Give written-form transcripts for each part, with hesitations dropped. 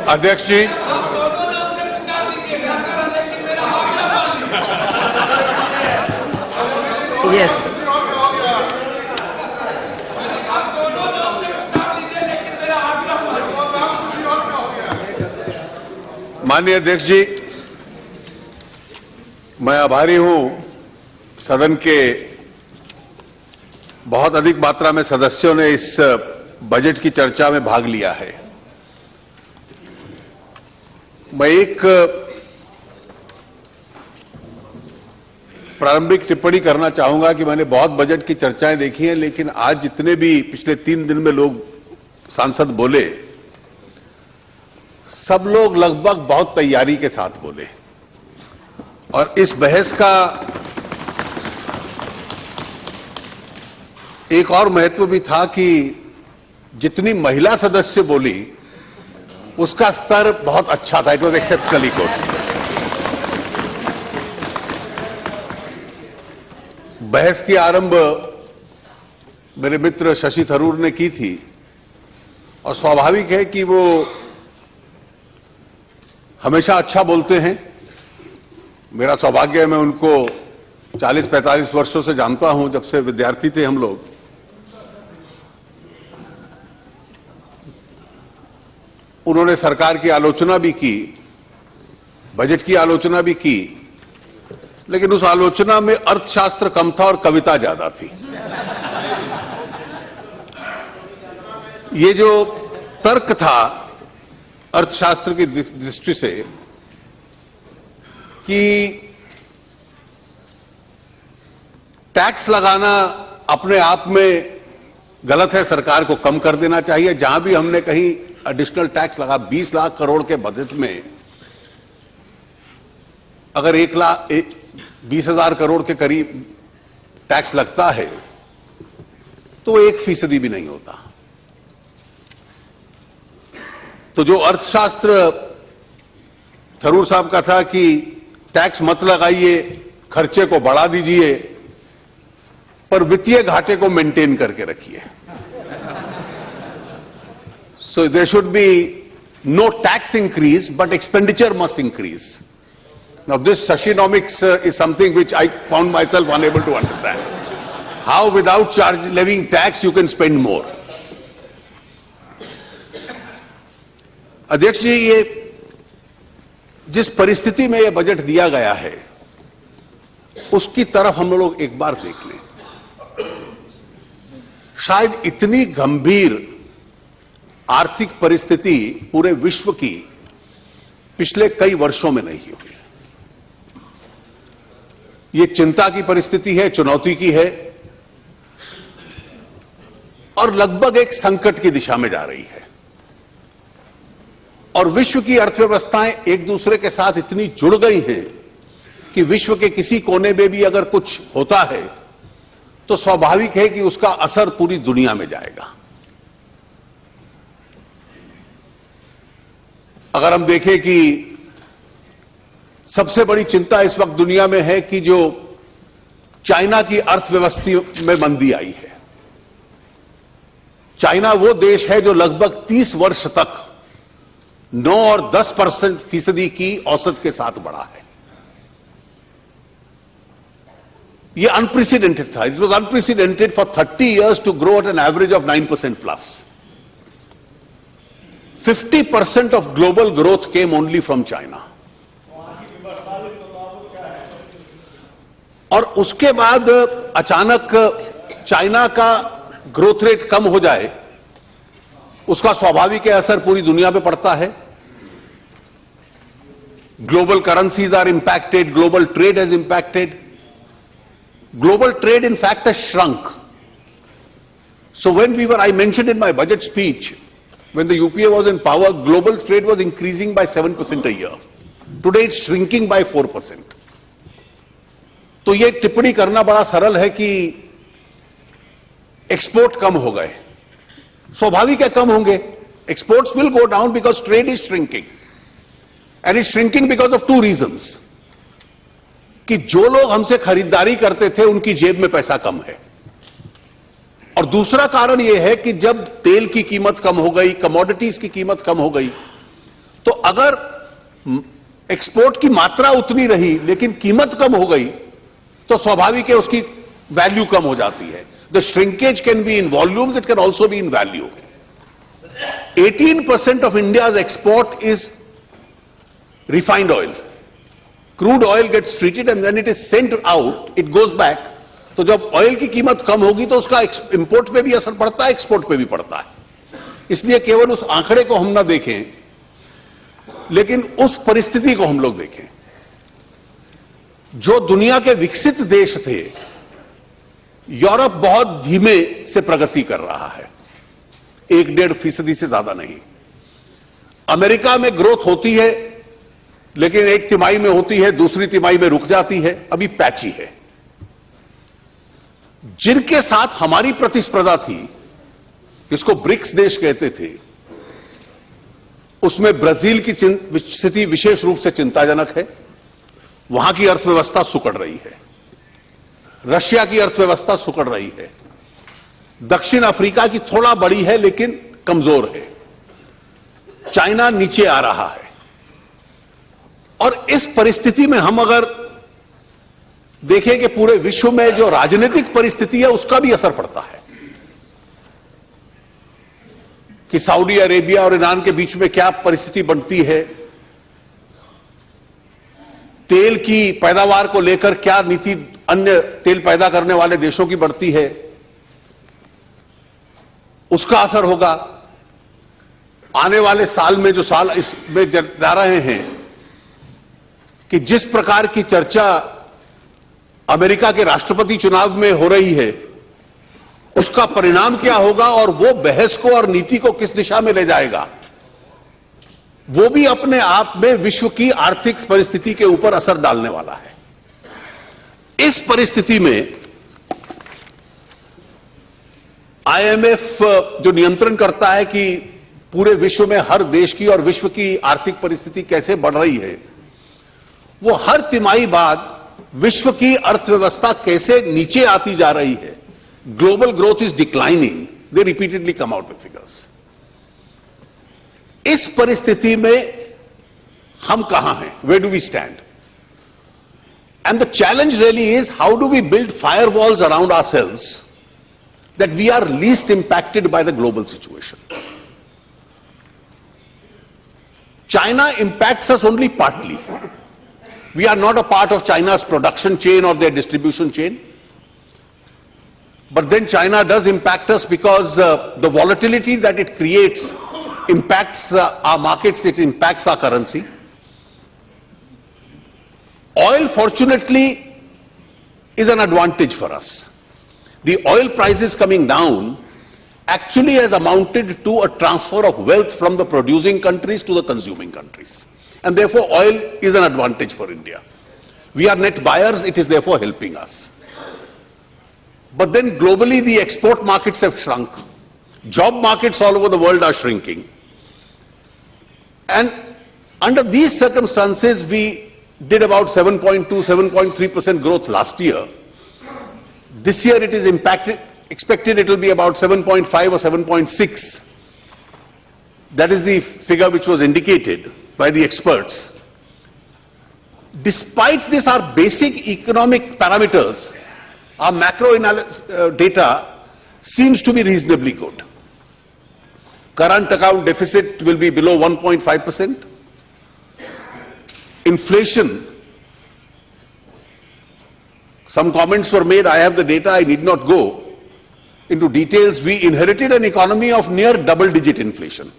अध्यक्ष जी, यस, माननीय अध्यक्ष जी, मैं आभारी हूं सदन के बहुत अधिक मात्रा में सदस्यों ने इस बजट की चर्चा में भाग लिया है। मैं एक प्रारंभिक टिप्पणी करना चाहूंगा कि मैंने बहुत बजट की चर्चाएं देखी हैं, लेकिन आज जितने भी पिछले 3 दिन में लोग सांसद बोले, सब लोग लगभग बहुत तैयारी के साथ बोले। और इस बहस का एक और महत्व भी था कि जितनी महिला सदस्य बोली उसका स्तर बहुत अच्छा था। It was exceptionally good. बहस की आरंभ मेरे मित्र शशि थरूर ने की थी और स्वाभाविक है कि वो हमेशा अच्छा बोलते हैं। मेरा सौभाग्य है, मैं उनको 40-45 वर्षों से जानता हूं, जब से विद्यार्थी थे हम लोग। उन्होंने सरकार की आलोचना भी की, बजट की आलोचना भी की, लेकिन उस आलोचना में अर्थशास्त्र कम था और कविता ज्यादा थी। ये जो तर्क था अर्थशास्त्र की दृष्टि से कि टैक्स लगाना अपने आप में गलत है, सरकार को कम कर देना चाहिए। जहां भी हमने कहीं एडिशनल टैक्स लगा, 20 लाख करोड़ के बजट में अगर 20,000 करोड़ के करीब टैक्स लगता है तो 1% भी नहीं होता। तो जो अर्थशास्त्र थरूर साहब का था कि टैक्स मत लगाइए, खर्चे को बढ़ा दीजिए, पर वित्तीय घाटे को मेंटेन करके रखिए। So there should be no tax increase, but expenditure must increase. Now this Sashinomics is something which I found myself unable to understand. How without levying tax you can spend more? अध्यक्ष जी, ये जिस परिस्थिति में ये budget दिया गया है उसकी तरफ हम लोग एक बार देख लें। शायद इतनी गंभीर आर्थिक परिस्थिति पूरे विश्व की पिछले कई वर्षों में नहीं हुई। ये चिंता की परिस्थिति है, चुनौती की है और लगभग एक संकट की दिशा में जा रही है। और विश्व की अर्थव्यवस्थाएं एक दूसरे के साथ इतनी जुड़ गई हैं कि विश्व के किसी कोने में भी अगर कुछ होता है तो स्वाभाविक है कि उसका असर पूरी दुनिया में जाएगा। अगर हम देखें कि सबसे बड़ी चिंता इस वक्त दुनिया में है कि जो चाइना की अर्थव्यवस्था में मंदी आई है। चाइना वो देश है जो लगभग 30 वर्ष तक 9 और 10% की औसत के साथ बढ़ा है। ये अनप्रेसिडेंटेड था। It was unprecedented for 30 years to grow at an average of 9% plus. 50% of global growth came only from China. और उसके बाद अचानक चाइना का ग्रोथ रेट कम हो जाए, उसका स्वाभाविक असर पूरी दुनिया पे पड़ता है। Global currencies are impacted, global trade has impacted. Global trade in fact has shrunk. So when I mentioned in my budget speech, when the UPA was in power, global trade was increasing by 7% a year. Today it's shrinking by 4%. तो ये टिप्पणी करना बड़ा सरल है कि export कम हो गए। स्वाभाविक है कम होंगे। Exports will go down because trade is shrinking. And it's shrinking because of 2 reasons. कि जो लोग हमसे खरीदारी करते थे उनकी जेब में पैसा कम है। और दूसरा कारण यह है कि जब तेल की कीमत कम हो गई, कमोडिटीज की कीमत कम हो गई, तो अगर एक्सपोर्ट की मात्रा उतनी रही लेकिन कीमत कम हो गई तो स्वाभाविक है उसकी वैल्यू कम हो जाती है. The shrinkage can be in volumes, it can also be in value. 18% of India's export is refined oil. Crude oil gets treated and then it is sent out, it goes back. तो जब oil की कीमत कम होगी तो उसका import पे भी असर पड़ता है, एक्सपोर्ट पे भी पड़ता है. इसलिए केवल उस आंकड़े को हम ना देखें, लेकिन उस परिस्थिति को हम लोग देखें. जो दुनिया के विकसित देश थे, यूरोप बहुत धीमे से प्रगति कर रहा है, 1-1.5% से ज्यादा नहीं. अमेरिका में ग्रोथ होती है लेकिन एक तिमाही में होती है, दूसरी तिमाही में रुक जाती है, अभी पैची है. जिनके साथ हमारी प्रतिस्पर्धा थी, जिसको ब्रिक्स देश कहते थे, उसमें ब्राजील की स्थिति विशेष रूप से चिंताजनक है. वहां की अर्थव्यवस्था सुकड़ रही है, रशिया की अर्थव्यवस्था सुकड़ रही है, दक्षिण अफ्रीका की थोड़ा बड़ी है लेकिन कमजोर है, चाइना नीचे आ रहा है. और इस परिस्थिति में हम अगर देखें कि पूरे विश्व में जो राजनीतिक परिस्थिति है उसका भी असर पड़ता है कि सऊदी अरेबिया और ईरान के बीच में क्या परिस्थिति बनती है, तेल की पैदावार को लेकर क्या नीति अन्य तेल पैदा करने वाले देशों की बढ़ती है, उसका असर होगा. आने वाले साल में जो साल इसमें जा रहे हैं कि जिस प्रकार की चर्चा अमेरिका के राष्ट्रपति चुनाव में हो रही है, उसका परिणाम क्या होगा और वो बहस को और नीति को किस दिशा में ले जाएगा, वो भी अपने आप में विश्व की आर्थिक परिस्थिति के ऊपर असर डालने वाला है. इस परिस्थिति में आईएमएफ जो नियंत्रण करता है कि पूरे विश्व में हर देश की और विश्व की आर्थिक परिस्थिति कैसे बढ़ रही है, वो हर तिमाही बाद विश्व की अर्थव्यवस्था कैसे नीचे आती जा रही है, global growth is declining, they repeatedly come out with figures. इस परिस्थिति में हम कहां हैं, where do we stand? And the challenge really is how do we build firewalls around ourselves that we are least impacted by the global situation. China impacts us only partly. We are not a part of China's production chain or their distribution chain. But then China does impact us because the volatility that it creates impacts our markets, it impacts our currency. Oil, fortunately, is an advantage for us. The oil prices coming down actually has amounted to a transfer of wealth from the producing countries to the consuming countries. And therefore, oil is an advantage for India. We are net buyers, it is therefore helping us. But then globally, the export markets have shrunk. Job markets all over the world are shrinking. And under these circumstances, we did about 7.2, 7.3% growth last year. This year it is expected it will be about 7.5 or 7.6. That is the figure which was indicated by the experts. Despite this, our basic economic parameters, our macro data seems to be reasonably good. Current account deficit will be below 1.5%. Inflation, some comments were made, I have the data, I need not go into details. We inherited an economy of near double-digit inflation.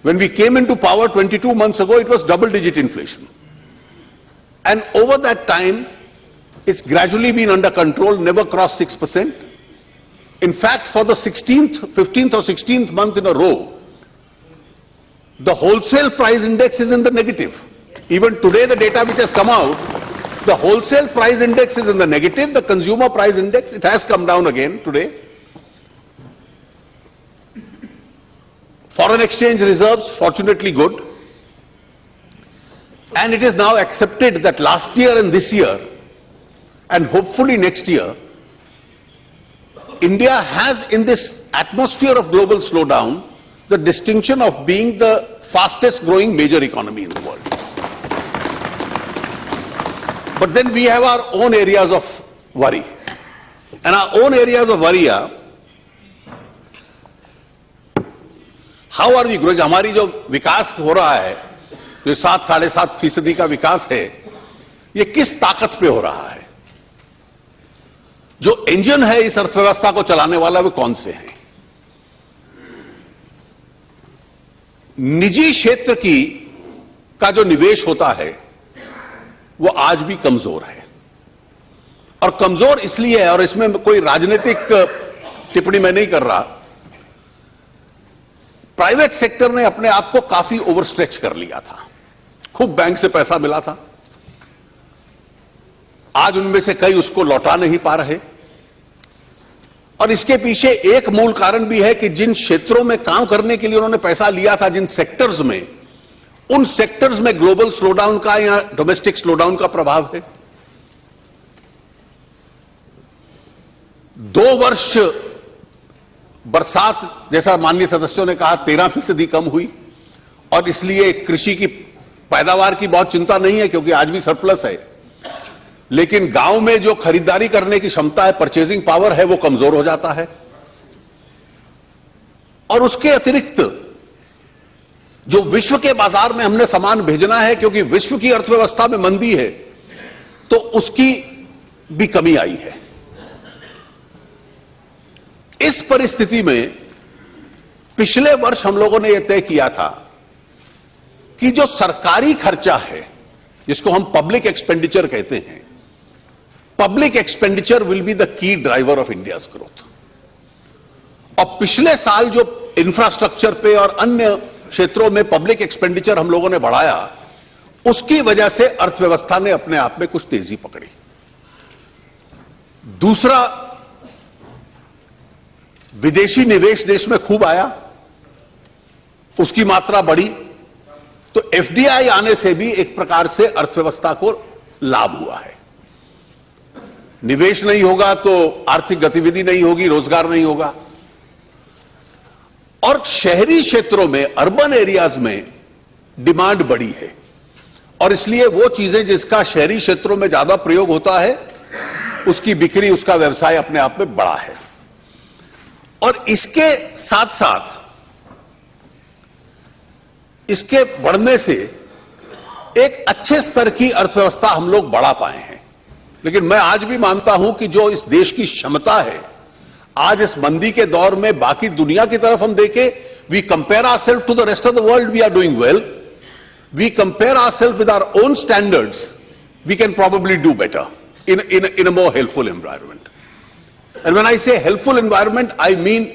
When we came into power 22 months ago, it was double-digit inflation. And over that time, it's gradually been under control, never crossed 6%. In fact, for the 15th or 16th month in a row, the wholesale price index is in the negative. Even today, the data which has come out, the wholesale price index is in the negative. The consumer price index, it has come down again today. Foreign exchange reserves, fortunately good. And it is now accepted that last year and this year, and hopefully next year, India has, in this atmosphere of global slowdown, the distinction of being the fastest growing major economy in the world. But then we have our own areas of worry. And our own areas of worry are, how are we growing? हमारी जो विकास हो रहा है, जो 7-7.5% का विकास है, ये किस ताकत पे हो रहा है? जो इंजन है इस अर्थव्यवस्था को चलाने वाला वो कौन से हैं? निजी क्षेत्र का जो निवेश होता है वो आज भी कमजोर है, और कमजोर इसलिए है, और इसमें कोई राजनीतिक टिप्पणी मैं नहीं कर रहा, प्राइवेट सेक्टर ने अपने आप को काफी ओवरस्ट्रेच कर लिया था, खूब बैंक से पैसा मिला था, आज उनमें से कई उसको लौटा नहीं पा रहे, और इसके पीछे एक मूल कारण भी है कि जिन क्षेत्रों में काम करने के लिए उन्होंने पैसा लिया था, जिन सेक्टर्स में, उन सेक्टर्स में ग्लोबल स्लोडाउन का या डोमेस्टिक स्लोडाउन का प्रभाव है। 2 वर्ष बरसात, जैसा माननीय सदस्यों ने कहा, 13% कम हुई, और इसलिए कृषि की पैदावार की बहुत चिंता नहीं है क्योंकि आज भी सरप्लस है, लेकिन गांव में जो खरीदारी करने की क्षमता है, परचेजिंग पावर है, वो कमजोर हो जाता है। और उसके अतिरिक्त जो विश्व के बाजार में हमने सामान भेजना है, क्योंकि विश्व की अर्थव्यवस्था में मंदी है, तो उसकी भी कमी आई है। इस परिस्थिति में पिछले वर्ष हम लोगों ने यह तय किया था कि जो सरकारी खर्चा है, जिसको हम पब्लिक एक्सपेंडिचर कहते हैं, public expenditure will be the key driver of India's growth. और पिछले साल जो इंफ्रास्ट्रक्चर पे और अन्य क्षेत्रों में पब्लिक एक्सपेंडिचर हम लोगों ने बढ़ाया, उसकी वजह से अर्थव्यवस्था ने अपने आप में कुछ तेजी पकड़ी। दूसरा, विदेशी निवेश देश में खूब आया, उसकी मात्रा बढ़ी, तो एफडीआई आने से भी एक प्रकार से अर्थव्यवस्था को लाभ हुआ है। निवेश नहीं होगा तो आर्थिक गतिविधि नहीं होगी, रोजगार नहीं होगा। और शहरी क्षेत्रों में, अर्बन एरियाज में डिमांड बढ़ी है, और इसलिए वो चीजें जिसका शहरी क्षेत्रों में ज्यादा प्रयोग होता है, उसकी बिक्री, उसका व्यवसाय अपने आप में बड़ा है। और इसके साथ साथ इसके बढ़ने से एक अच्छे स्तर की अर्थव्यवस्था हम लोग बढ़ा पाए हैं। लेकिन मैं आज भी मानता हूं कि जो इस देश की क्षमता है, आज इस मंदी के दौर में बाकी दुनिया की तरफ हम देखें, we compare ourself to the rest of the world, we are doing well. We compare ourself with our own standards, we can probably do better in a more helpful environment. And when I say helpful environment, I mean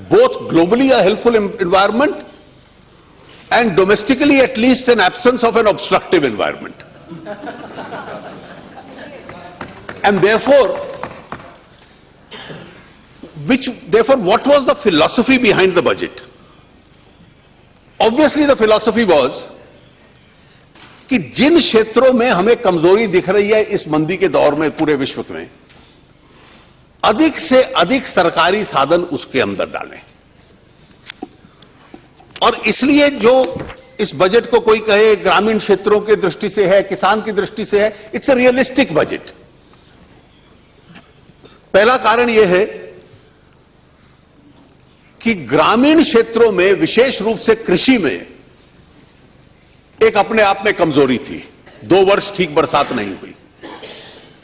both globally a helpful environment and domestically at least an absence of an obstructive environment. And therefore, what was the philosophy behind the budget? Obviously the philosophy was कि जिन क्षेत्रों में हमें कमजोरी दिख रही है इस मंदी के दौर में पूरे विश्व में, अधिक से अधिक सरकारी साधन उसके अंदर डालें। और इसलिए जो इस बजट को कोई कहे ग्रामीण क्षेत्रों की दृष्टि से है, किसान की दृष्टि से है, इट्स अ रियलिस्टिक बजट। पहला कारण यह है कि ग्रामीण क्षेत्रों में, विशेष रूप से कृषि में, एक अपने आप में कमजोरी थी। 2 वर्ष ठीक बरसात नहीं हुई,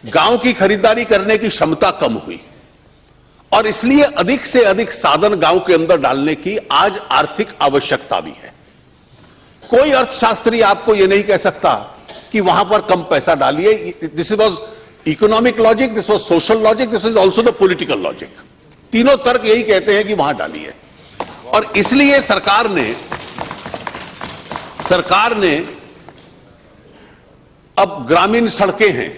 गांव की खरीदारी करने की क्षमता कम हुई, और इसलिए अधिक से अधिक साधन गांव के अंदर डालने की आज आर्थिक आवश्यकता भी है। कोई अर्थशास्त्री आपको यह नहीं कह सकता कि वहां पर कम पैसा डालिए। This was economic logic, this was social logic, this is also the political logic. तीनों तर्क यही कहते हैं कि वहां डालिए। और इसलिए सरकार ने अब ग्रामीण सड़कें हैं,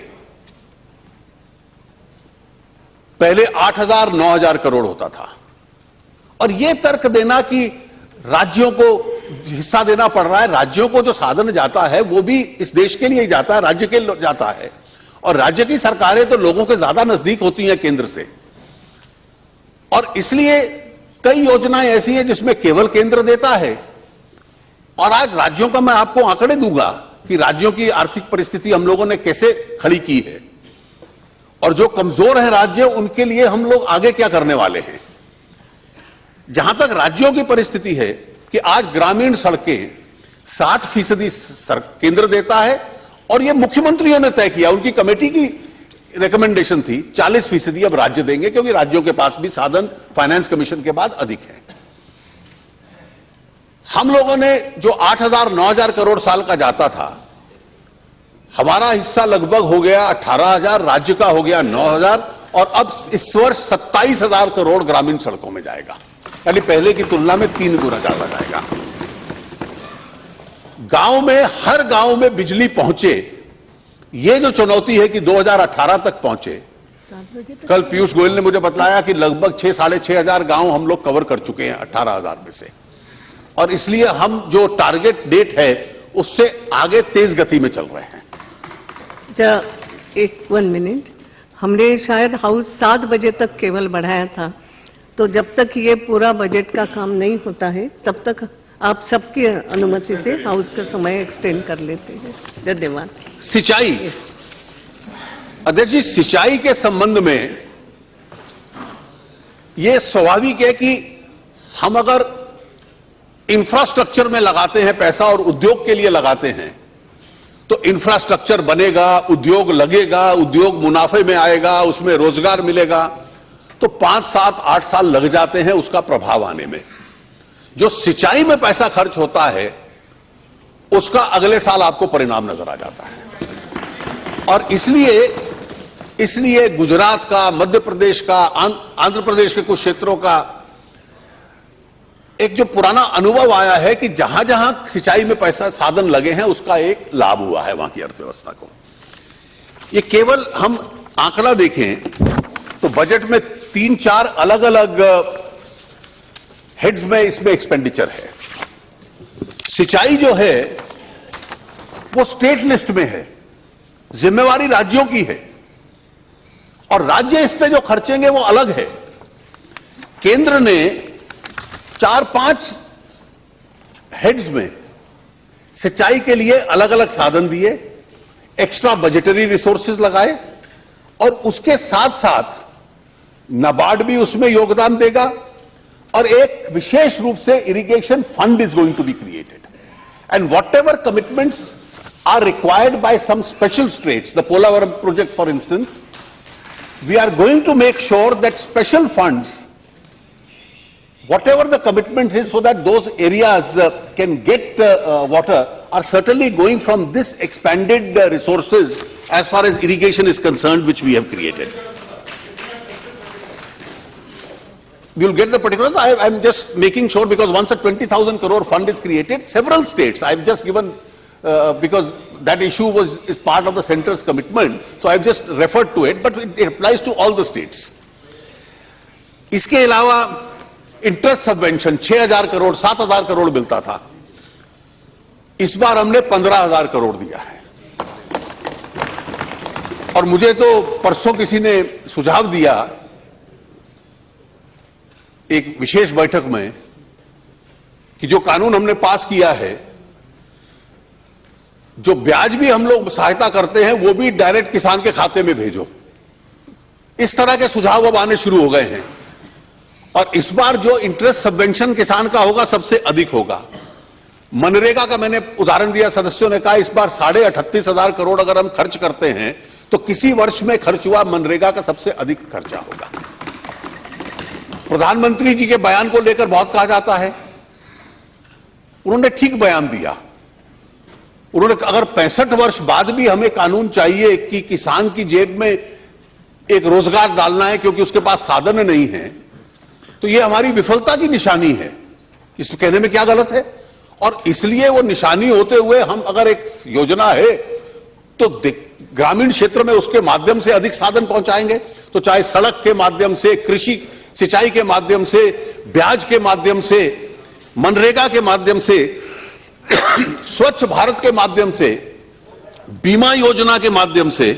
पहले 8,000 9,000 करोड़ होता था, और यह तर्क देना कि राज्यों को हिस्सा देना पड़ रहा है, राज्यों को जो साधन जाता है वो भी इस देश के लिए ही जाता है, राज्य के लिए जाता है, और राज्य की सरकारें तो लोगों के ज्यादा नजदीक होती हैं केंद्र से, और इसलिए कई योजनाएं ऐसी हैं जिसमें केवल केंद्र देता है और आज राज्यों का मैं आपको आंकड़े दूंगा कि राज्यों की आर्थिक परिस्थिति हम लोगों ने कैसे खड़ी की है और जो कमजोर हैं राज्य, उनके लिए हम लोग आगे क्या करने वाले हैं। जहां तक राज्यों की परिस्थिति है कि आज ग्रामीण सड़कें 60% केंद्र देता है और यह मुख्यमंत्रियों ने तय किया, उनकी कमेटी की रिकमेंडेशन थी 40% अब राज्य देंगे, क्योंकि राज्यों के पास भी साधन फाइनेंस कमीशन के बाद अधिक है। हम लोगों ने जो 8,000 9,000 करोड़ साल का जाता था, हमारा हिस्सा लगभग हो गया 18,000, राज्य का हो गया 9,000 और अब इस वर्ष 27,000 करोड़ ग्रामीण सड़कों में जाएगा, यानी पहले की तुलना में 3 गुना ज्यादा जाएगा। गांव में, हर गांव में बिजली पहुंचे, ये जो चुनौती है कि 2018 तक पहुंचे। कल पीयूष गोयल ने मुझे बताया कि लगभग 6,500 गांव हम लोग कवर कर चुके हैं 18,000 में से, और इसलिए हम जो टारगेट डेट है उससे आगे तेज गति में चल रहे हैं। एक 1 मिनट, हमने शायद हाउस 7 बजे तक केवल बढ़ाया था, तो जब तक ये पूरा बजट का काम नहीं होता है तब तक आप सबकी अनुमति से हाउस का समय एक्सटेंड कर लेते हैं। धन्यवाद। सिंचाई, अध्यक्ष जी, सिंचाई के संबंध में यह स्वाभाविक है कि हम अगर इंफ्रास्ट्रक्चर में लगाते हैं पैसा और उद्योग के लिए लगाते हैं तो इंफ्रास्ट्रक्चर बनेगा, उद्योग लगेगा, उद्योग मुनाफे में आएगा, उसमें रोजगार मिलेगा, तो 5, 7, 8 साल लग जाते हैं उसका प्रभाव आने में। जो सिंचाई में पैसा खर्च होता है उसका अगले साल आपको परिणाम नजर आ जाता है। और इसलिए गुजरात का, मध्य प्रदेश का, आंध्र प्रदेश के कुछ क्षेत्रों का एक जो पुराना अनुभव आया है कि जहां जहां सिंचाई में पैसा साधन लगे हैं उसका एक लाभ हुआ है वहां की अर्थव्यवस्था को। ये केवल हम आंकड़ा देखें तो बजट में 3-4 अलग अलग हेड्स में इसमें एक्सपेंडिचर है। सिंचाई जो है वो स्टेट लिस्ट में है, जिम्मेवारी राज्यों की है और राज्य इस पे जो खर्चेंगे वो अलग है। केंद्र ने 4-5 हेड्स में सिंचाई के लिए अलग अलग साधन दिए, एक्स्ट्रा बजटरी रिसोर्सेज लगाए और उसके साथ साथ नाबार्ड भी उसमें योगदान देगा और एक विशेष रूप से irrigation fund is going to be created and whatever commitments are required by some special states, the Polavaram project for instance, we are going to make sure that special funds, whatever the commitment is, so that those areas can get water, are certainly going from this expanded resources as far as irrigation is concerned, which we have created. We will get the particulars. I'm just making sure, because once a 20,000 crore fund is created, several states, I've just given, because that issue is part of the centre's commitment, so I've just referred to it, but it applies to all the states. इसके अलावा interest subvention 6,000 crore 7,000 crore मिलता था, इस बार हमने 15,000 करोड़ दिया है। और मुझे तो परसों किसी ने सुझाव दिया एक विशेष बैठक में कि जो कानून हमने पास किया है, जो ब्याज भी हम लोग सहायता करते हैं वो भी डायरेक्ट किसान के खाते में भेजो। इस तरह के सुझाव अब आने शुरू हो गए हैं और इस बार जो इंटरेस्ट सबवेंशन किसान का होगा सबसे अधिक होगा। मनरेगा का मैंने उदाहरण दिया, सदस्यों ने कहा इस बार 38,500 करोड़ अगर हम खर्च करते हैं तो किसी वर्ष में खर्च हुआ मनरेगा का सबसे अधिक खर्चा होगा। प्रधानमंत्री जी के बयान को लेकर बहुत कहा जाता है, उन्होंने ठीक बयान दिया। उन्होंने अगर 65 वर्ष बाद भी हमें कानून चाहिए कि किसान की जेब में एक रोजगार डालना है क्योंकि उसके पास साधन नहीं है, तो यह हमारी विफलता की निशानी है। इसको कहने में क्या गलत है? और इसलिए वो निशानी होते हुए हम अगर एक योजना है तो ग्रामीण क्षेत्र में उसके माध्यम से अधिक साधन पहुंचाएंगे, तो चाहे सड़क के माध्यम से, कृषि सिंचाई के माध्यम से, ब्याज के माध्यम से, मनरेगा के माध्यम से, स्वच्छ भारत के माध्यम से, बीमा योजना के माध्यम से,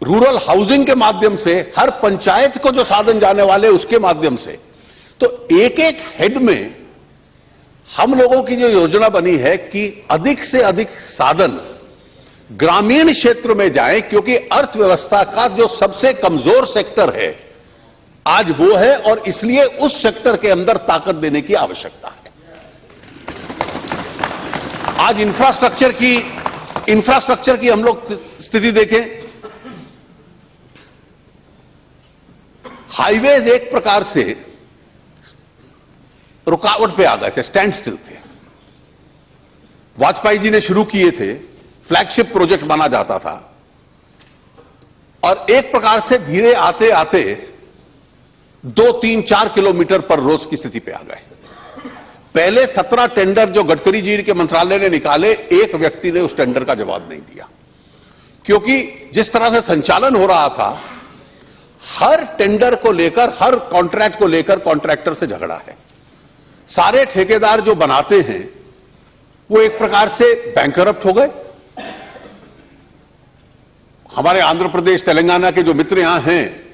रूरल हाउसिंग के माध्यम से, हर पंचायत को जो साधन जाने वाले उसके माध्यम से, तो एक एक हेड में हम लोगों की जो योजना बनी है कि अधिक से अधिक साधन ग्रामीण क्षेत्र में जाएं, क्योंकि अर्थव्यवस्था का जो सबसे कमजोर सेक्टर है आज वो है, और इसलिए उस सेक्टर के अंदर ताकत देने की आवश्यकता है। आज इंफ्रास्ट्रक्चर की हम लोग स्थिति देखें, हाईवेज एक प्रकार से रुकावट पे आ गए थे, स्टैंड स्टिल थे। वाजपेयी जी ने शुरू किए थे, फ्लैगशिप प्रोजेक्ट माना जाता था, और एक प्रकार से धीरे आते आते 2, 3, 4 किलोमीटर पर रोज की स्थिति पे आ गए। पहले 17 टेंडर जो गडकरी जी के मंत्रालय ने निकाले, एक व्यक्ति ने उस टेंडर का जवाब नहीं दिया, क्योंकि जिस तरह से संचालन हो रहा था, हर टेंडर को लेकर, हर कॉन्ट्रैक्ट को लेकर कॉन्ट्रैक्टर से झगड़ा है। सारे ठेकेदार जो बनाते हैं वो एक प्रकार से बैंकरप्ट हो गए। हमारे आंध्र प्रदेश, तेलंगाना के जो मित्र यहां हैं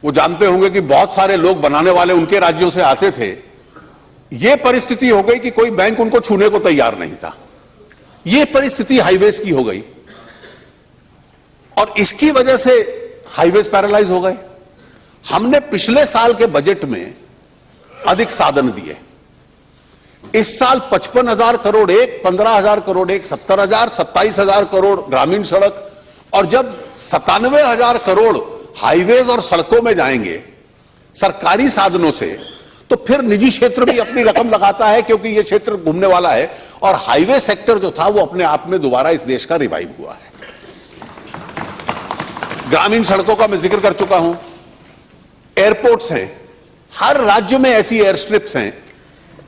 वो जानते होंगे कि बहुत सारे लोग बनाने वाले उनके राज्यों से आते थे। यह परिस्थिति हो गई कि कोई बैंक उनको छूने को तैयार नहीं था। यह परिस्थिति हाईवेज की हो गई, और इसकी वजह से हाईवेज पैरालाइज हो गए। हमने पिछले साल के बजट में अधिक साधन दिए। इस साल 55,000 करोड़ एक, 15,000 करोड़ एक, 70,000, 27,000 करोड़ ग्रामीण सड़क, और जब 97,000 करोड़ हाईवेज और सड़कों में जाएंगे सरकारी साधनों से, तो फिर निजी क्षेत्र भी अपनी रकम लगाता है, क्योंकि यह क्षेत्र घूमने वाला है, और हाईवे सेक्टर जो था वो अपने आप में दोबारा इस देश का रिवाइव हुआ है। ग्रामीण सड़कों का मैं जिक्र कर चुका हूं। एयरपोर्ट्स हैं, हर राज्य में ऐसी एयर स्ट्रिप्स हैं,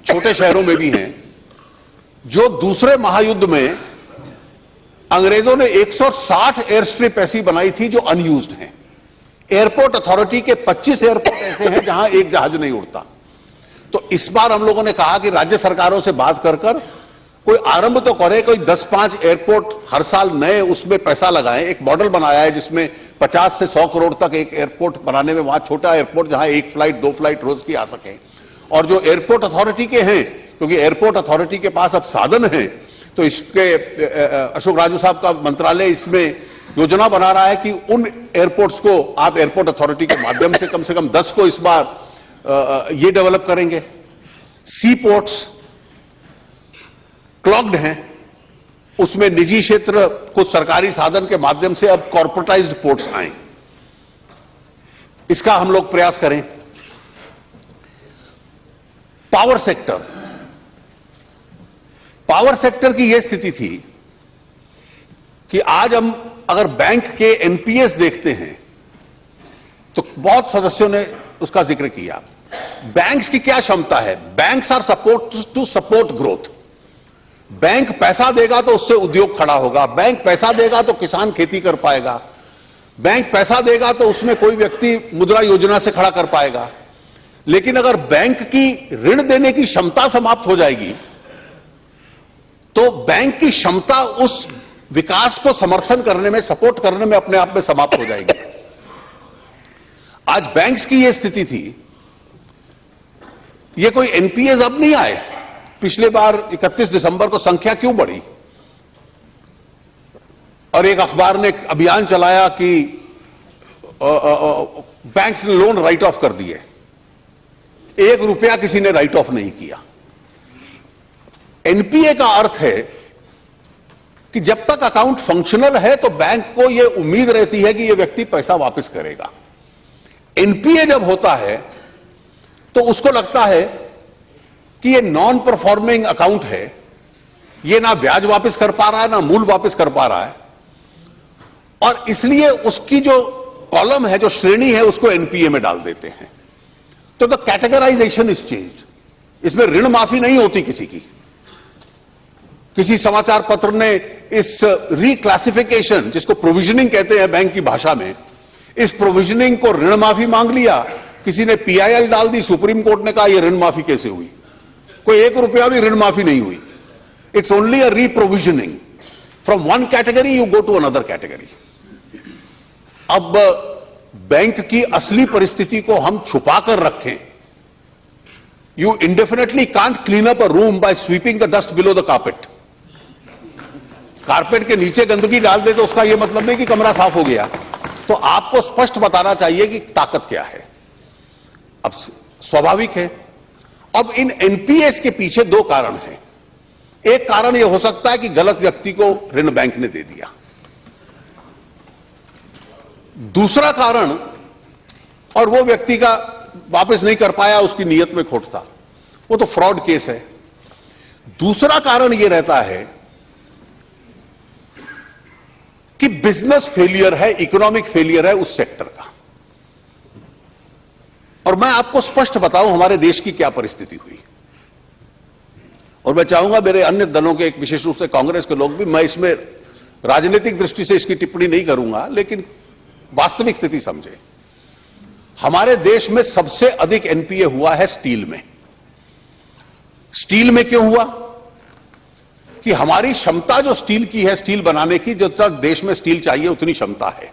छोटे शहरों में भी हैं, जो दूसरे महायुद्ध में अंग्रेजों ने 160 एयर स्ट्रिप ऐसी बनाई थी जो अनयूज्ड हैं। एयरपोर्ट अथॉरिटी के 25 एयरपोर्ट ऐसे हैं जहां एक जहाज नहीं उड़ता। तो इस बार हम लोगों ने कहा कि राज्य सरकारों से बात कर कर कोई आरंभ तो करे, कोई 10-5 एयरपोर्ट हर साल नए उसमें पैसा लगाएं। एक मॉडल बनाया है जिसमें 50 से 100 करोड़ तक एक एयरपोर्ट बनाने में, वहां छोटा एयरपोर्ट जहां 1 फ्लाइट 2 फ्लाइट रोज की आ सके। और जो एयरपोर्ट अथॉरिटी के हैं, क्योंकि एयरपोर्ट अथॉरिटी के पास अब साधन है, तो इसके अशोक राजू साहब का मंत्रालय इसमें योजना बना रहा है कि उन एयरपोर्ट्स को आप एयरपोर्ट अथॉरिटी के माध्यम से कम 10 को इस बार ये डेवलप करेंगे। सी पोर्ट्स क्लॉग्ड हैं, उसमें निजी क्षेत्र कुछ सरकारी साधन के माध्यम से अब कॉर्पोरेटाइज्ड पोर्ट्स आए, इसका हम लोग प्रयास करें। पावर सेक्टर की यह स्थिति थी कि आज हम अगर बैंक के एनपीएस देखते हैं तो बहुत सदस्यों ने उसका जिक्र किया। बैंक्स की क्या क्षमता है? Banks are supposed to support growth. Bank पैसा देगा तो उससे उद्योग खड़ा होगा, बैंक पैसा देगा तो किसान खेती कर पाएगा, बैंक पैसा देगा तो उसमें कोई व्यक्ति मुद्रा योजना से खड़ा कर पाएगा। लेकिन अगर बैंक की ऋण देने की क्षमता समाप्त हो जाएगी तो बैंक की क्षमता उस विकास को समर्थन करने में, सपोर्ट करने में अपने आप में समाप्त हो जाएगी। आज बैंक्स की यह स्थिति थी। ये कोई एनपीएस अब नहीं आए। पिछले बार 31 दिसंबर को संख्या क्यों बढ़ी? और एक अखबार ने एक अभियान चलाया कि बैंक्स ने लोन राइट ऑफ कर दिए। 1 रुपया किसी ने राइट ऑफ नहीं किया। एनपीए का अर्थ है कि जब तक अकाउंट फंक्शनल है तो बैंक को यह उम्मीद रहती है कि यह व्यक्ति पैसा वापस करेगा। एनपीए जब होता है तो उसको लगता है कि यह नॉन परफॉर्मिंग अकाउंट है, यह ना ब्याज वापस कर पा रहा है ना मूल वापस कर पा रहा है, और इसलिए उसकी जो कॉलम है, जो श्रेणी है, उसको एनपीए में डाल देते हैं। तो द कैटेगराइजेशन इज चेंज्ड। इसमें ऋण माफी नहीं होती किसी की। किसी समाचार पत्र ने इस रिक्लासिफिकेशन, जिसको प्रोविजनिंग कहते हैं बैंक की भाषा में, इस प्रोविजनिंग को ऋण माफी मांग लिया। किसी ने पीआईएल डाल दी। सुप्रीम कोर्ट ने कहा यह ऋण माफी कैसे हुई? कोई 1 रुपया भी ऋण माफी नहीं हुई। It's only a reprovisioning. From one category you go to another category. अब बैंक की असली परिस्थिति को हम छुपा कर रखें, You indefinitely can't clean up a room by sweeping the dust below the carpet. Carpet के नीचे गंदगी डाल दे तो उसका यह मतलब नहीं कि कमरा साफ हो गया। तो आपको स्पष्ट बताना चाहिए कि ताकत क्या है। अब स्वाभाविक है, अब इन एनपीएस के पीछे दो कारण हैं। एक कारण यह हो सकता है कि गलत व्यक्ति को ऋण बैंक ने दे दिया। दूसरा कारण, और वो व्यक्ति का वापस नहीं कर पाया, उसकी नीयत में खोट था, वो तो फ्रॉड केस है। दूसरा कारण यह रहता है कि बिजनेस फेलियर है, इकोनॉमिक फेलियर है उस सेक्टर का। और मैं आपको स्पष्ट बताऊं हमारे देश की क्या परिस्थिति हुई, और मैं चाहूंगा मेरे अन्य दलों के, एक विशेष रूप से कांग्रेस के लोग भी, मैं इसमें राजनीतिक दृष्टि से इसकी टिप्पणी नहीं करूंगा, लेकिन वास्तविक स्थिति समझे। हमारे देश में सबसे अधिक एनपीए हुआ है स्टील में। स्टील में क्यों हुआ? कि हमारी क्षमता जो स्टील की है, स्टील बनाने की, जो तक देश में स्टील चाहिए उतनी क्षमता है।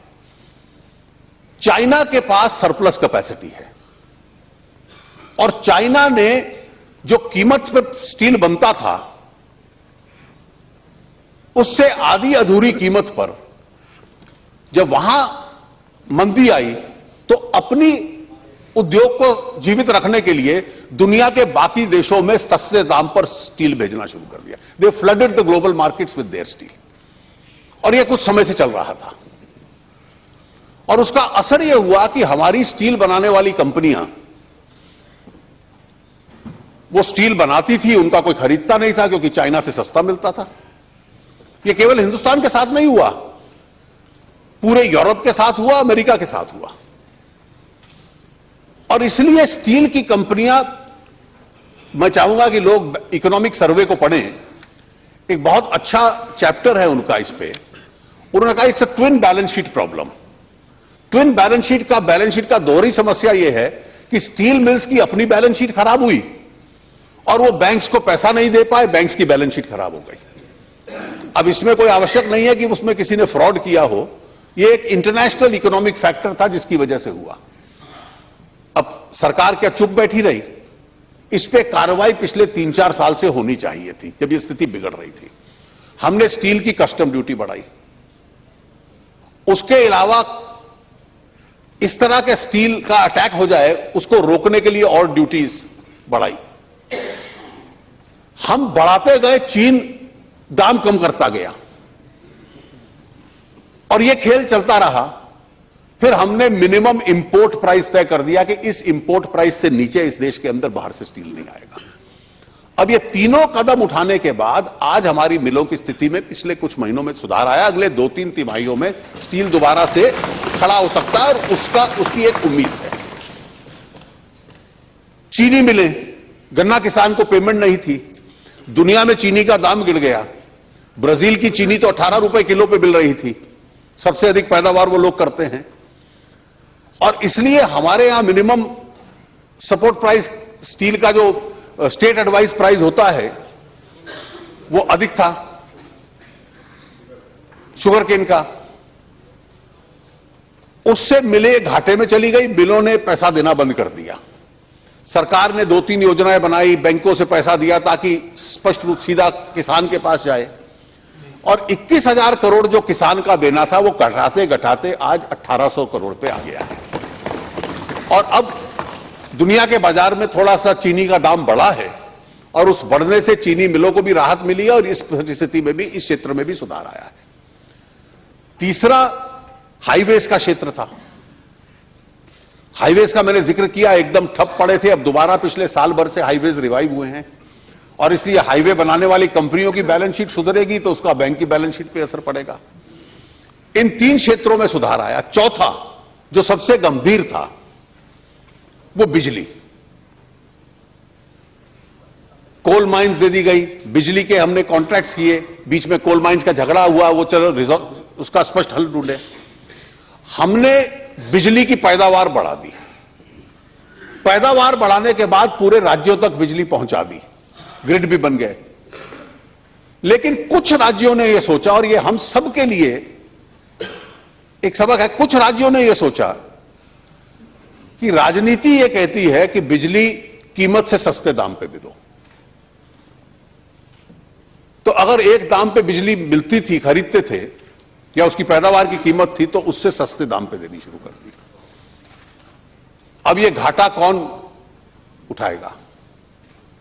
चाइना के पास सरप्लस कैपेसिटी है, और चाइना ने जो कीमत पे स्टील बनता था उससे आधी अधूरी कीमत पर जब वहां मंदी आई तो अपनी उद्योग को जीवित रखने के लिए दुनिया के बाकी देशों में सस्ते दाम पर स्टील भेजना शुरू कर दिया। They flooded the global markets with their steel, और यह कुछ समय से चल रहा था। और उसका असर यह हुआ कि हमारी स्टील बनाने वाली कंपनियां, वो स्टील बनाती थी, उनका कोई खरीदता नहीं था क्योंकि चाइना से सस्ता मिलता था। यह केवल हिंदुस्तान के साथ नहीं हुआ, पूरे यूरोप के साथ हुआ, अमेरिका के साथ हुआ। और इसलिए स्टील की कंपनियां, मैं चाहूंगा कि लोग इकोनॉमिक सर्वे को पढ़ें, एक बहुत अच्छा चैप्टर है उनका इस पे। उन्होंने कहा it's a twin balance sheet problem. Twin balance sheet का दोहरी समस्या यह है कि स्टील मिल्स की अपनी बैलेंस शीट खराब हुई और वो बैंक्स को पैसा नहीं दे पाए, बैंक्स की बैलेंस शीट खराब हो गई। अब इसमें कोई आवश्यक नहीं है कि उसमें किसी ने फ्रॉड किया हो, यह एक इंटरनेशनल इकोनॉमिक फैक्टर था जिसकी वजह से हुआ। अब सरकार क्या चुप बैठी रही? इस पे कार्रवाई पिछले 3-4 साल से होनी चाहिए थी, जब ये स्थिति बिगड़ रही थी। हमने स्टील की कस्टम ड्यूटी बढ़ाई, उसके अलावा इस तरह के स्टील का अटैक हो जाए उसको रोकने के लिए और ड्यूटीज बढ़ाई। हम बढ़ाते गए, चीन दाम कम करता गया, और यह खेल चलता रहा। फिर हमने मिनिमम इंपोर्ट प्राइस तय कर दिया कि इस इंपोर्ट प्राइस से नीचे इस देश के अंदर बाहर से स्टील नहीं आएगा। अब ये तीनों कदम उठाने के बाद आज हमारी मिलों की स्थिति में पिछले कुछ महीनों में सुधार आया। अगले 2-3 तिमाहियों में स्टील दोबारा से खड़ा हो सकता है, और उसकी एक उम्मीद है। चीनी मिलें, गन्ना किसान को पेमेंट नहीं थी, दुनिया में चीनी का दाम गिर गया। ब्राजील की चीनी तो 18 रुपए किलो पे मिल रही थी, सबसे अधिक पैदावार वो लोग करते हैं। और इसलिए हमारे यहां मिनिमम सपोर्ट प्राइस, स्टील का जो स्टेट एडवाइस प्राइस होता है, वो अधिक था शुगर केन का। उससे मिलें घाटे में चली गई, मिलों ने पैसा देना बंद कर दिया। सरकार ने 2-3 योजनाएं बनाई, बैंकों से पैसा दिया ताकि स्पष्ट रूप सीधा किसान के पास जाए, और 21,000 करोड़ जो किसान का देना था वो घटाते घटाते आज 1800 करोड़ पे आ गया है। और अब दुनिया के बाजार में थोड़ा सा चीनी का दाम बढ़ा है, और उस बढ़ने से चीनी मिलों को भी राहत मिली है, और इस परिस्थिति में भी, इस क्षेत्र में भी सुधार आया है। तीसरा हाईवेज का क्षेत्र था। हाईवेज का मैंने जिक्र किया, एकदम ठप पड़े थे, अब दोबारा पिछले साल भर से हाईवेज रिवाइव हुए हैं, और इसलिए हाईवे बनाने वाली कंपनियों की बैलेंस शीट सुधरेगी तो उसका बैंक की बैलेंस शीट पे असर पड़ेगा। इन 3 क्षेत्रों में सुधार आया। चौथा जो सबसे गंभीर था वो बिजली। कोल माइंस दे दी गई, बिजली के हमने कॉन्ट्रैक्ट्स किए, बीच में कोल माइंस का झगड़ा हुआ, वो चलो उसका स्पष्ट हल ढूंढे। हमने बिजली की पैदावार बढ़ा दी, पैदावार बढ़ाने के बाद पूरे राज्यों तक बिजली पहुंचा दी, ग्रिड भी बन गए। लेकिन कुछ राज्यों ने यह सोचा, और यह हम सब के लिए एक सबक है, कुछ राज्यों ने यह सोचा कि राजनीति यह कहती है कि बिजली कीमत से सस्ते दाम पे भी दो। तो अगर एक दाम पे बिजली मिलती थी, खरीदते थे, या उसकी पैदावार की कीमत थी, तो उससे सस्ते दाम पे देनी शुरू कर दी। अब ये घाटा कौन उठाएगा?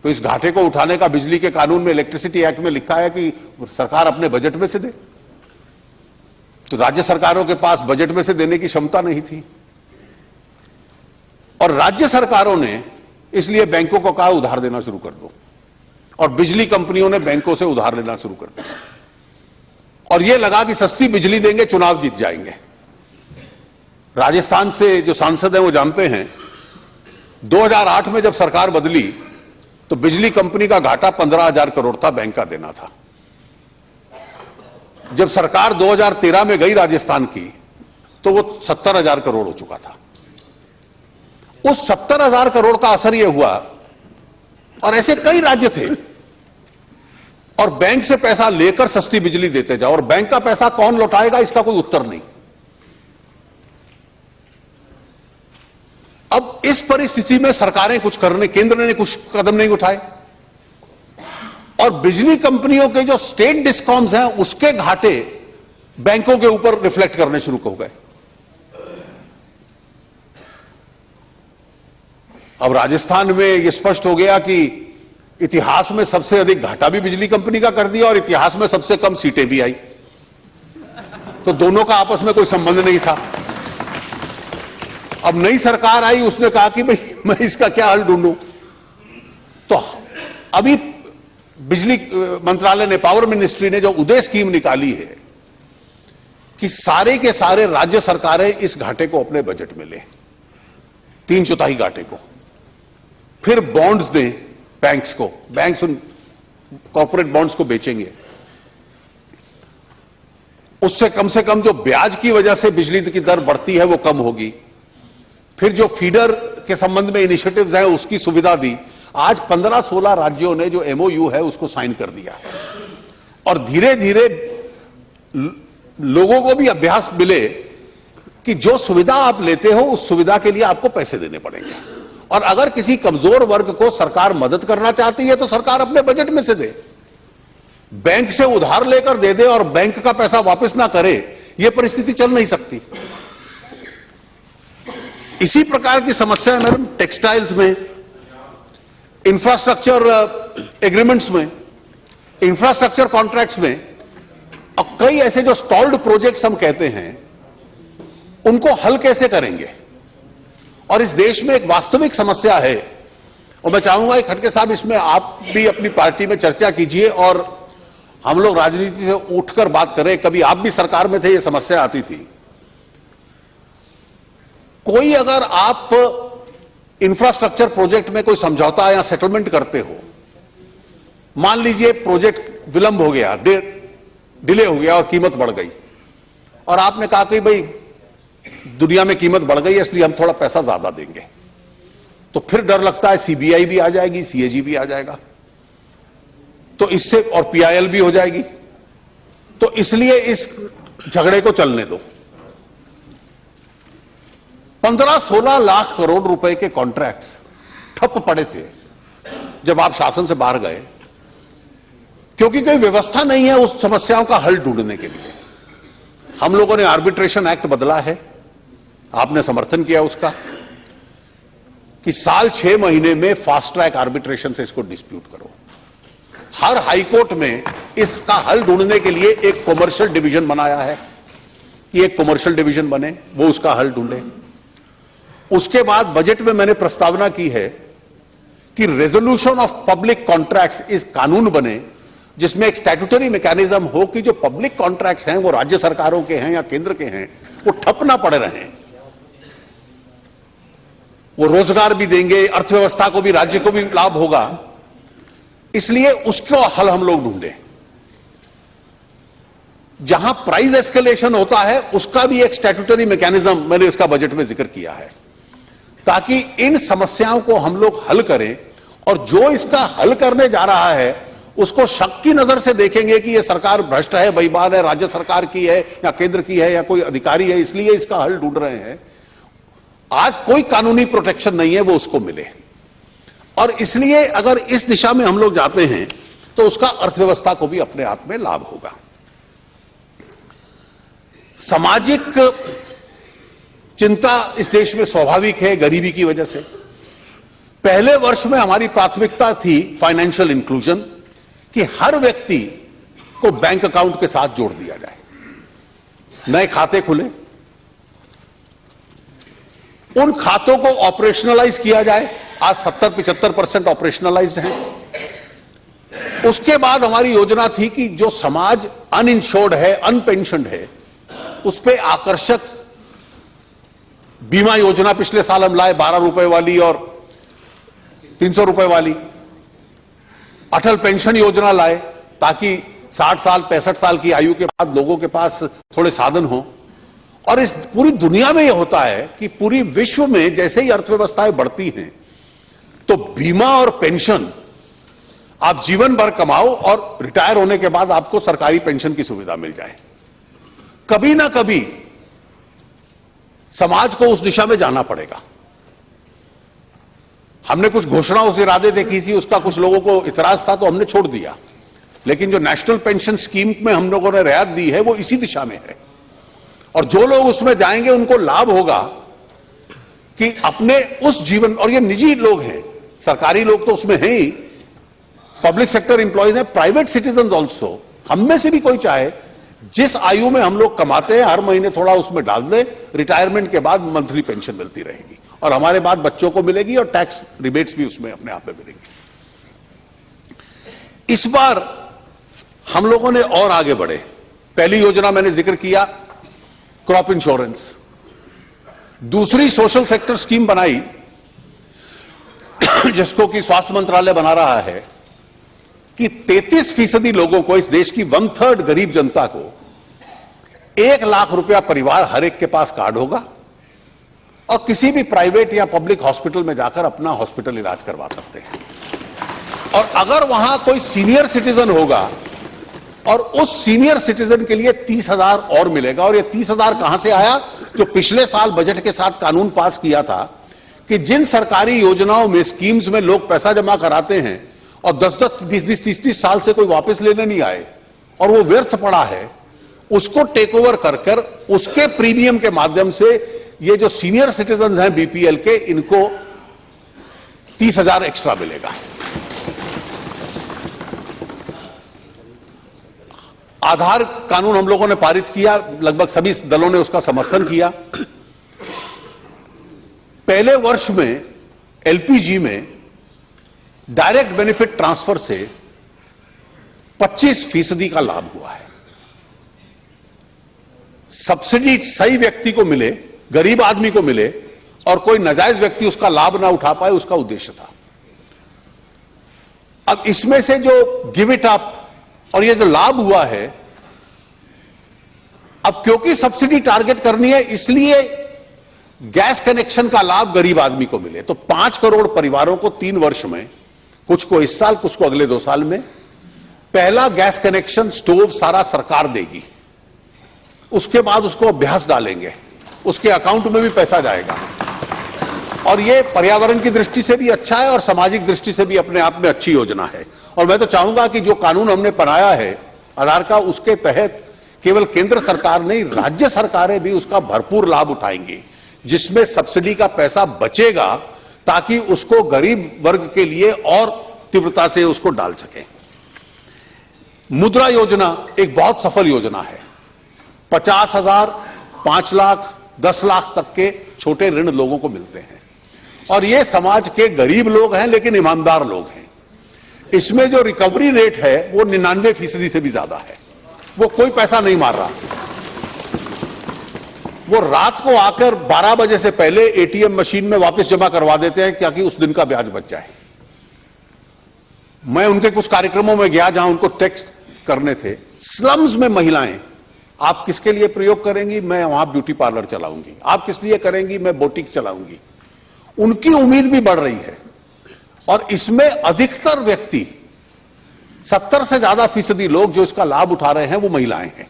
तो इस घाटे को उठाने का बिजली के कानून में, इलेक्ट्रिसिटी एक्ट में लिखा है कि सरकार अपने बजट में से दे। तो राज्य सरकारों के पास बजट में से देने की क्षमता नहीं थी, और राज्य सरकारों ने इसलिए बैंकों को कहा उधार देना शुरू कर दो, और बिजली कंपनियों ने बैंकों से उधार लेना शुरू कर दिया, और यह लगा कि सस्ती बिजली देंगे, चुनाव जीत जाएंगे। राजस्थान से जो सांसद हैं वो जानते हैं, 2008 में जब सरकार बदली तो बिजली कंपनी का घाटा 15,000 करोड़ था, बैंक का देना था। जब सरकार 2013 में गई राजस्थान की, तो वो 70,000 करोड़ हो चुका था। उस 70,000 करोड़ का असर यह हुआ, और ऐसे कई राज्य थे, और बैंक से पैसा लेकर सस्ती बिजली देते जाओ, और बैंक का पैसा कौन लौटाएगा, इसका कोई उत्तर नहीं। अब इस परिस्थिति में सरकारें कुछ करने, केंद्र ने कुछ कदम नहीं उठाए, और बिजली कंपनियों के जो स्टेट डिस्कॉम्स हैं उसके घाटे बैंकों के ऊपर रिफ्लेक्ट करने शुरू हो गए। अब राजस्थान में यह स्पष्ट हो गया कि इतिहास में सबसे अधिक घाटा भी बिजली कंपनी का कर दिया, और इतिहास में सबसे कम सीटें भी आई। तो दोनों का आपस में कोई संबंध नहीं था। अब नई सरकार आई, उसने कहा कि भाई मैं इसका क्या हल ढूंढूं। तो अभी बिजली मंत्रालय ने, पावर मिनिस्ट्री ने जो उदय स्कीम निकाली है कि सारे के सारे राज्य सरकारें इस घाटे को अपने बजट में लें, 3/4 घाटे को, फिर बॉन्ड्स दें बैंक्स को, बैंक्स उन कॉर्पोरेट बॉन्ड्स को बेचेंगे, उससे कम से कम जो ब्याज की वजह से बिजली की दर बढ़ती है वो कम होगी। फिर जो फीडर के संबंध में इनिशिएटिव्स हैं उसकी सुविधा दी। आज 15-16 राज्यों ने जो एमओयू है उसको साइन कर दिया, और धीरे धीरे लोगों को भी अभ्यास मिले कि जो सुविधा आप लेते हो उस सुविधा के लिए आपको पैसे देने पड़ेंगे, और अगर किसी कमजोर वर्ग को सरकार मदद करना चाहती है तो सरकार अपने बजट में से दे। बैंक से उधार लेकर दे दे और बैंक का पैसा वापस ना करे, यह परिस्थिति चल नहीं सकती। इसी प्रकार की समस्या है मैडम टेक्सटाइल्स में, इंफ्रास्ट्रक्चर एग्रीमेंट्स में, इंफ्रास्ट्रक्चर कॉन्ट्रैक्ट्स में, और कई ऐसे जो स्टॉल्ड प्रोजेक्ट्स हम कहते हैं उनको हल कैसे करेंगे। और इस देश में एक वास्तविक समस्या है, और मैं चाहूंगा कि खटके साहब इसमें आप भी अपनी पार्टी में चर्चा कीजिए, और हम लोग राजनीति से उठकर बात करें। कभी आप भी सरकार में थे, ये समस्या आती थी। कोई अगर आप इंफ्रास्ट्रक्चर प्रोजेक्ट में कोई समझौता या सेटलमेंट करते हो, मान लीजिए प्रोजेक्ट विलंब हो गया, डिले हो गया और कीमत बढ़ गई, और आपने कहा कि भाई दुनिया में कीमत बढ़ गई है इसलिए हम थोड़ा पैसा ज्यादा देंगे, तो फिर डर लगता है सीबीआई भी आ जाएगी, सीएजी भी आ जाएगा, तो इससे, और पीआईएल भी हो जाएगी। तो इसलिए इस झगड़े को चलने दो। 15-16 लाख करोड़ रुपए के कॉन्ट्रैक्ट्स ठप पड़े थे जब आप शासन से बाहर गए, क्योंकि कोई व्यवस्था नहीं है उस समस्याओं का हल ढूंढने के लिए। हम लोगों ने आर्बिट्रेशन एक्ट बदला है, आपने समर्थन किया उसका, कि साल 6 महीने में फास्ट ट्रैक आर्बिट्रेशन से इसको डिस्प्यूट करो। हर हाईकोर्ट में इसका हल ढूंढने के लिए एक कॉमर्शियल डिवीजन बनाया है कि एक कॉमर्शियल डिवीजन बने, वो उसका हल ढूंढे। उसके बाद बजट में मैंने प्रस्तावना की है कि रेजोल्यूशन ऑफ पब्लिक कॉन्ट्रैक्ट्स इस कानून बने, जिसमें एक स्टैट्यूटरी मैकेनिज्म हो कि जो पब्लिक कॉन्ट्रैक्ट्स हैं वो राज्य सरकारों के हैं या केंद्र के हैं, वो ठप ना पड़े रहें। वो रोजगार भी देंगे, अर्थव्यवस्था को भी, राज्य को भी लाभ होगा, इसलिए उसको हल हम लोग ढूंढें। जहां प्राइस एस्केलेशन होता है उसका भी एक स्टैट्यूटरी मैकेनिज्म मैंने इसका बजट में जिक्र किया है, ताकि इन समस्याओं को हम लोग हल करें, और जो इसका हल करने जा रहा है उसको शक की नजर से देखेंगे कि यह सरकार भ्रष्ट है, बेईमान है, राज्य सरकार की है या केंद्र की है या कोई अधिकारी है, इसलिए इसका हल ढूंढ रहे हैं। आज कोई कानूनी प्रोटेक्शन नहीं है, वो उसको मिले। और इसलिए अगर इस दिशा में हम लोग जाते हैं तो उसका अर्थव्यवस्था को भी अपने आप में लाभ होगा। सामाजिक चिंता इस देश में स्वाभाविक है गरीबी की वजह से। पहले वर्ष में हमारी प्राथमिकता थी फाइनेंशियल इंक्लूजन, कि हर व्यक्ति को बैंक अकाउंट के साथ जोड़ दिया जाए, नए खाते खुले, उन खातों को ऑपरेशनलाइज किया जाए। आज 70-75% ऑपरेशनलाइज्ड हैं। उसके बाद हमारी योजना थी कि जो समाज अनइंश्योर्ड है, अनपेंशन्ड है, उस पर आकर्षक बीमा योजना पिछले साल हम लाए, 12 रुपए वाली और 300 रुपए वाली। अटल पेंशन योजना लाए ताकि 60 साल 65 साल की आयु के बाद लोगों के पास थोड़े साधन हो। और इस पूरी दुनिया में यह होता है कि पूरी विश्व में जैसे ही अर्थव्यवस्थाएं बढ़ती हैं तो बीमा और पेंशन, आप जीवन भर कमाओ और रिटायर होने के बाद आपको सरकारी पेंशन की सुविधा मिल जाए। कभी ना कभी समाज को उस दिशा में जाना पड़ेगा। हमने कुछ घोषणा उस इरादे से की थी, उसका कुछ लोगों को इतराज था तो हमने छोड़ दिया, लेकिन जो नेशनल पेंशन स्कीम में हम लोगों ने रियायत दी है वो इसी दिशा में है। और जो लोग उसमें जाएंगे उनको लाभ होगा कि अपने उस जीवन, और ये निजी लोग हैं, सरकारी लोग तो उसमें हैं ही, पब्लिक सेक्टर एम्प्लॉयज हैं, प्राइवेट सिटीजन ऑल्सो। हम में से भी कोई चाहे जिस आयु में हम लोग कमाते हैं हर महीने थोड़ा उसमें डाल दे, रिटायरमेंट के बाद मंथली पेंशन मिलती रहेगी और हमारे बाद बच्चों को मिलेगी और टैक्स रिबेट्स भी उसमें अपने आप में मिलेंगी। इस बार हम लोगों ने और आगे बढ़े। पहली योजना मैंने जिक्र किया, क्रॉप इंश्योरेंस। दूसरी सोशल सेक्टर स्कीम बनाई जिसको कि स्वास्थ्य मंत्रालय बना रहा है, कि 33% लोगों को, इस देश की 1/3 गरीब जनता को 1 लाख रुपया परिवार हर एक के पास कार्ड होगा और किसी भी प्राइवेट या पब्लिक हॉस्पिटल में जाकर अपना हॉस्पिटल इलाज करवा सकते हैं। और अगर वहां कोई सीनियर सिटीजन होगा और उस सीनियर सिटीजन के लिए 30,000 और मिलेगा। और ये 30,000 कहां से आया? जो पिछले साल बजट के साथ कानून पास किया था कि जिन सरकारी योजनाओं में, स्कीम्स में लोग पैसा जमा कराते हैं और 10-10, 20-20, 30-30 साल से कोई वापस लेने नहीं आए और वो व्यर्थ पड़ा है, उसको टेक ओवर कर उसके प्रीमियम के माध्यम से ये जो सीनियर सिटीजन हैं बीपीएल के, इनको 30,000 एक्स्ट्रा मिलेगा। आधार कानून हम लोगों ने पारित किया, लगभग सभी दलों ने उसका समर्थन किया। पहले वर्ष में एलपीजी में डायरेक्ट बेनिफिट ट्रांसफर से 25% का लाभ हुआ है। सब्सिडी सही व्यक्ति को मिले, गरीब आदमी को मिले और कोई नाजायज व्यक्ति उसका लाभ ना उठा पाए, उसका उद्देश्य था। अब इसमें से जो गिव इट अप और ये जो लाभ हुआ है, अब क्योंकि सब्सिडी टारगेट करनी है इसलिए गैस कनेक्शन का लाभ गरीब आदमी को मिले। तो 5 करोड़ परिवारों को 3 वर्ष में, कुछ को इस साल, कुछ को अगले 2 साल में, पहला गैस कनेक्शन, स्टोव सारा सरकार देगी। उसके बाद उसको अभ्यास डालेंगे, उसके अकाउंट में भी पैसा जाएगा। और ये पर्यावरण की दृष्टि से भी अच्छा है और सामाजिक दृष्टि से भी अपने आप में अच्छी योजना है। और मैं तो चाहूंगा कि जो कानून हमने बनाया है आधार का, उसके तहत केवल केंद्र सरकार नहीं, राज्य सरकारें भी उसका भरपूर लाभ उठाएंगी, जिसमें सब्सिडी का पैसा बचेगा ताकि उसको गरीब वर्ग के लिए और तीव्रता से उसको डाल सके। मुद्रा योजना एक बहुत सफल योजना है। 50,000, 5 लाख, 10 लाख तक के छोटे ऋण लोगों को मिलते हैं और ये समाज के गरीब लोग हैं लेकिन ईमानदार लोग हैं। इसमें जो रिकवरी रेट है वो 99% से भी ज्यादा है। वो कोई पैसा नहीं मार रहा, वो रात को आकर 12 बजे से पहले एटीएम मशीन में वापस जमा करवा देते हैं ताकि उस दिन का ब्याज बच जाए। मैं उनके कुछ कार्यक्रमों में गया जहां उनको टेक्स्ट करने थे, स्लम्स में महिलाएं, आप किसके लिए प्रयोग करेंगी? मैं वहां ब्यूटी पार्लर चलाऊंगी। आप किस लिए करेंगी? मैं बोटिक चलाऊंगी। उनकी उम्मीद भी बढ़ रही है और इसमें अधिकतर व्यक्ति, 70 से ज्यादा फीसदी लोग जो इसका लाभ उठा रहे हैं वो महिलाएं हैं,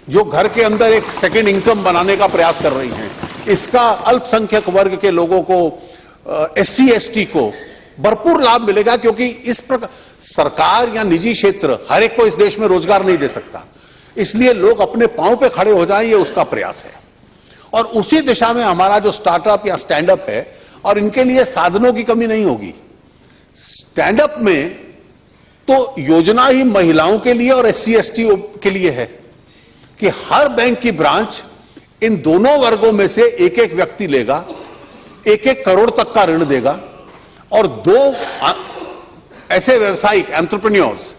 जो घर के अंदर एक सेकेंड इनकम बनाने का प्रयास कर रही हैं। इसका अल्पसंख्यक वर्ग के लोगों को, SC ST को भरपूर लाभ मिलेगा, क्योंकि इस प्रकार सरकार या निजी क्षेत्र हर एक को इस देश में रोजगार नहीं दे सकता, इसलिए लोग अपने पांव पे खड़े हो जाएं, ये उसका प्रयास है। और उसी दिशा में हमारा जो स्टार्टअप या स्टैंडअप है, और इनके लिए साधनों की कमी नहीं होगी। स्टैंडअप में तो योजना ही महिलाओं के लिए और SC ST के लिए है कि हर बैंक की ब्रांच इन दोनों वर्गों में से एक एक व्यक्ति लेगा, 1-1 करोड़ तक का ऋण देगा, और 2 ऐसे व्यवसायिक एंटरप्रेन्योर्स,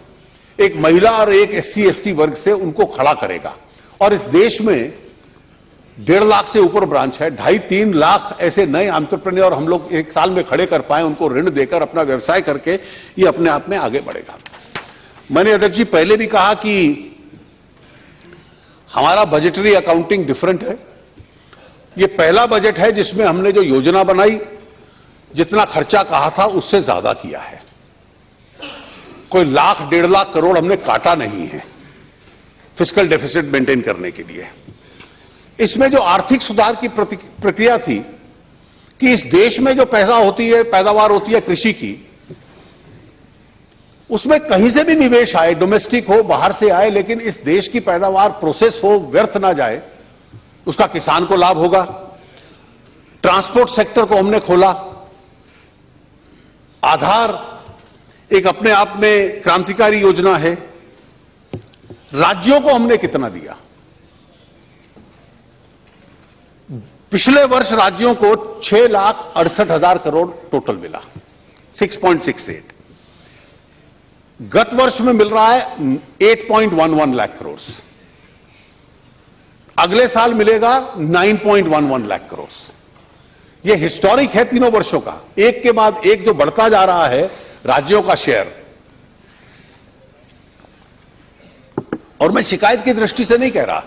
एक महिला और एक SC ST वर्ग से उनको खड़ा करेगा। और इस देश में 1.5 लाख से ऊपर ब्रांच है, 2.5-3 लाख ऐसे नए एंटरप्रेन्योर हम लोग एक साल में खड़े कर पाए, उनको ऋण देकर अपना व्यवसाय करके ये अपने आप में आगे बढ़ेगा। मैंने अध्यक्ष जी पहले भी कहा कि हमारा बजटरी अकाउंटिंग डिफरेंट है। ये पहला बजट है जिसमें हमने जो योजना बनाई, जितना खर्चा कहा था उससे ज्यादा किया है। कोई 1-1.5 लाख करोड़ हमने काटा नहीं है फिस्कल डेफिसिट मेंटेन करने के लिए। इसमें जो आर्थिक सुधार की प्रक्रिया थी कि इस देश में जो पैदा होती है, पैदावार होती है कृषि की, उसमें कहीं से भी निवेश आए, डोमेस्टिक हो बाहर से आए, लेकिन इस देश की पैदावार प्रोसेस हो, व्यर्थ ना जाए, उसका किसान को लाभ होगा। ट्रांसपोर्ट सेक्टर को हमने खोला। आधार एक अपने आप में क्रांतिकारी योजना है। राज्यों को हमने कितना दिया? पिछले वर्ष राज्यों को 6,68,000 करोड़ टोटल मिला, 6.68। गत वर्ष में मिल रहा है 8.11 लाख करोड़। अगले साल मिलेगा 9.11 लाख करोड़। यह हिस्टोरिक है तीनों वर्षों का, एक के बाद एक जो बढ़ता जा रहा है राज्यों का शेयर। और मैं शिकायत की दृष्टि से नहीं कह रहा,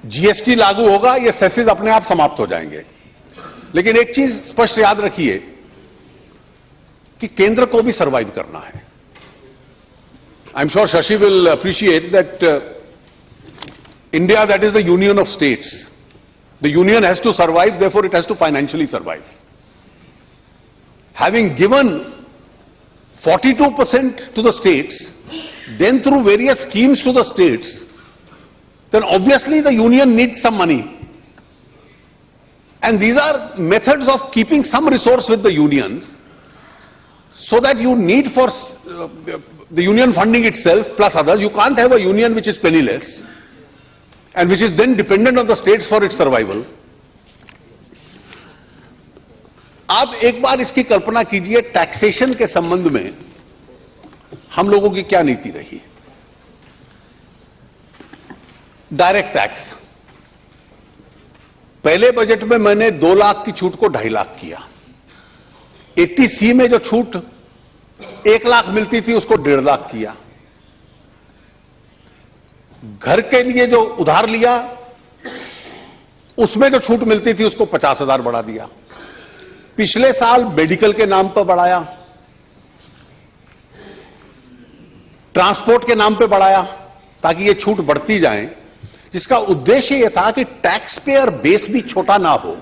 GST लागू होगा, ये सेसेस अपने आप समाप्त हो जाएंगे। लेकिन एक चीज स्पष्ट याद रखिए कि केंद्र को भी सर्वाइव करना है। I am sure Shashi will appreciate that India, that is the union of states, the union has to survive, therefore it has to financially survive. Having given 42% to the states, then through various schemes to the states, then obviously the union needs some money. And these are methods of keeping some resource with the unions, so that you need for the union funding itself plus others. You can't have a union which is penniless and which is then dependent on the states for its survival. आप एक बार इसकी कल्पना कीजिए, taxation के संबंध में हम लोगों की क्या नीति रही। डायरेक्ट टैक्स, पहले बजट में मैंने 2 लाख की छूट को 2.5 लाख किया। 80C में जो छूट 1 लाख मिलती थी उसको 1.5 लाख किया। घर के लिए जो उधार लिया उसमें जो छूट मिलती थी उसको 50,000 बढ़ा दिया। पिछले साल मेडिकल के नाम पर बढ़ाया, ट्रांसपोर्ट के नाम पे बढ़ाया, ताकि ये छूट बढ़ती जाए, जिसका उद्देश्य यह था कि टैक्स पेयर बेस भी छोटा ना हो,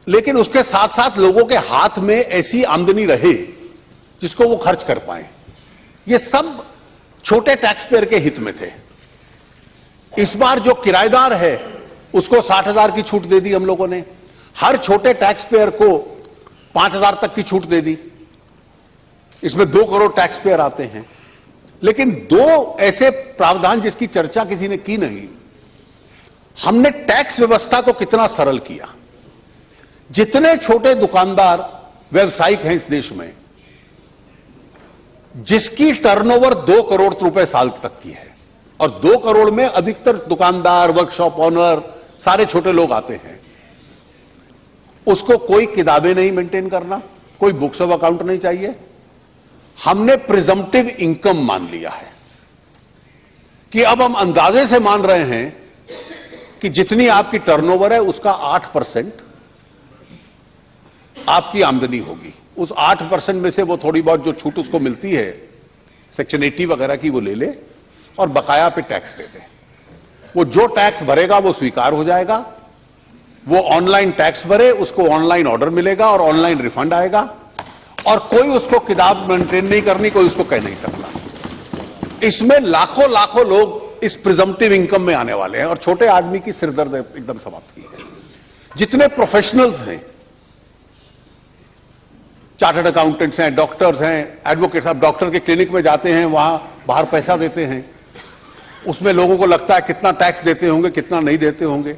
लेकिन उसके साथ साथ लोगों के हाथ में ऐसी आमदनी रहे जिसको वो खर्च कर पाए। ये सब छोटे टैक्स पेयर के हित में थे। इस बार जो किराएदार है उसको 60,000 की छूट दे दी हम लोगों ने। हर छोटे टैक्स पेयर को 5,000 तक की छूट दे दी। इसमें 2 करोड़ टैक्स पेयर आते हैं। लेकिन 2 ऐसे प्रावधान जिसकी चर्चा किसी ने की नहीं, हमने टैक्स व्यवस्था को कितना सरल किया। जितने छोटे दुकानदार व्यवसायिक हैं इस देश में, जिसकी टर्नओवर 2 करोड़ रुपए साल तक की है, और 2 करोड़ में अधिकतर दुकानदार, वर्कशॉप ओनर, सारे छोटे लोग आते हैं, उसको कोई किताबें नहीं मेंटेन करना, कोई बुक्स ऑफ अकाउंट नहीं चाहिए। हमने प्रिजम्पटिव इनकम मान लिया है कि अब हम अंदाजे से मान रहे हैं कि जितनी आपकी टर्नओवर है उसका 8% आपकी आमदनी होगी। उस 8% में से वो थोड़ी बहुत जो छूट उसको मिलती है सेक्शन 80 वगैरह की, वो ले ले और बकाया पे टैक्स दे दे। वो जो टैक्स भरेगा वो स्वीकार हो जाएगा, वो ऑनलाइन टैक्स भरे, उसको ऑनलाइन ऑर्डर मिलेगा और ऑनलाइन रिफंड आएगा, और कोई उसको किताब मेंटेन नहीं करनी, कोई उसको कह नहीं सकता। इसमें लाखों लाखों लोग इस प्रिजम्पटिव इनकम में आने वाले हैं और छोटे आदमी की सिरदर्द एकदम समाप्त की है। जितने प्रोफेशनल्स हैं, चार्टर्ड अकाउंटेंट्स हैं, डॉक्टर्स हैं, एडवोकेट्स, आप डॉक्टर के क्लिनिक में जाते हैं, वहां बाहर पैसा देते हैं, उसमें लोगों को लगता है कितना टैक्स देते होंगे, कितना नहीं देते होंगे।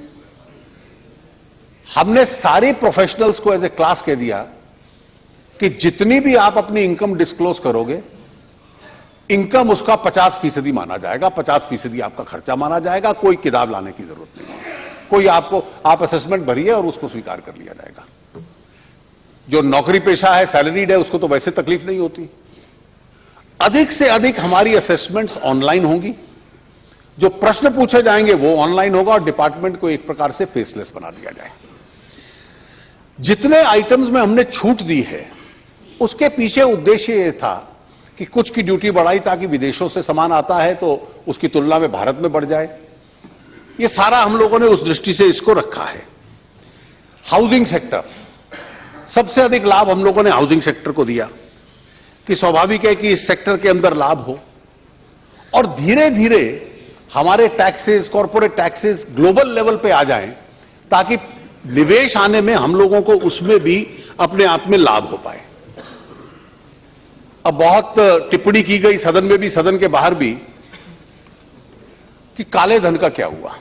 हमने सारे प्रोफेशनल्स को एज ए क्लास कह दिया कि जितनी भी आप अपनी इनकम डिस्क्लोज करोगे, इनकम उसका 50% माना जाएगा, 50% आपका खर्चा माना जाएगा, कोई किताब लाने की जरूरत नहीं है, कोई आप असेसमेंट भरिए और उसको स्वीकार कर लिया जाएगा। जो नौकरी पेशा है, सैलरीड है, उसको तो वैसे तकलीफ नहीं होती। अधिक से अधिक हमारी असेसमेंट्स ऑनलाइन होंगी, जो प्रश्न पूछे जाएंगे वो ऑनलाइन होगा और डिपार्टमेंट को एक प्रकार से फेसलेस बना दिया जाए। जितने आइटम्स में हमने छूट दी है, उसके पीछे उद्देश्य यह था कि कुछ की ड्यूटी बढ़ाई ताकि विदेशों से सामान आता है तो उसकी तुलना में भारत में बढ़ जाए। ये सारा हम लोगों ने उस दृष्टि से इसको रखा है। हाउसिंग सेक्टर, सबसे अधिक लाभ हम लोगों ने हाउसिंग सेक्टर को दिया कि स्वाभाविक है कि इस सेक्टर के अंदर लाभ हो, और धीरे धीरे हमारे taxes, corporate taxes global level पे आ जाएं, ताकि निवेश आने में हम लोगों को उसमें भी अपने आप में लाभ हो पाए। अब बहुत टिप्पणी की गई सदन में भी, सदन के बाहर भी, कि काले धन का क्या हुआ।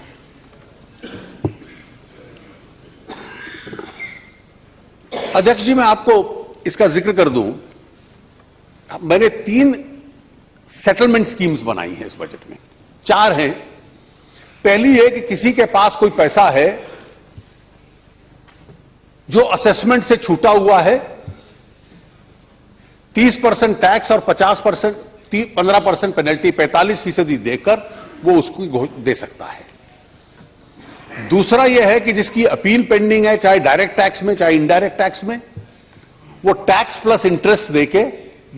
अध्यक्ष जी, मैं आपको इसका जिक्र कर दूं, मैंने 3 सेटलमेंट स्कीम्स बनाई हैं इस बजट में, 4 हैं। पहली है कि किसी के पास कोई पैसा है जो असेसमेंट से छूटा हुआ है, 30% टैक्स और 15% पेनल्टी, 45% देकर वो उसको दे सकता है। दूसरा यह है कि जिसकी अपील पेंडिंग है, चाहे डायरेक्ट टैक्स में चाहे इनडायरेक्ट टैक्स में, वो टैक्स प्लस इंटरेस्ट देके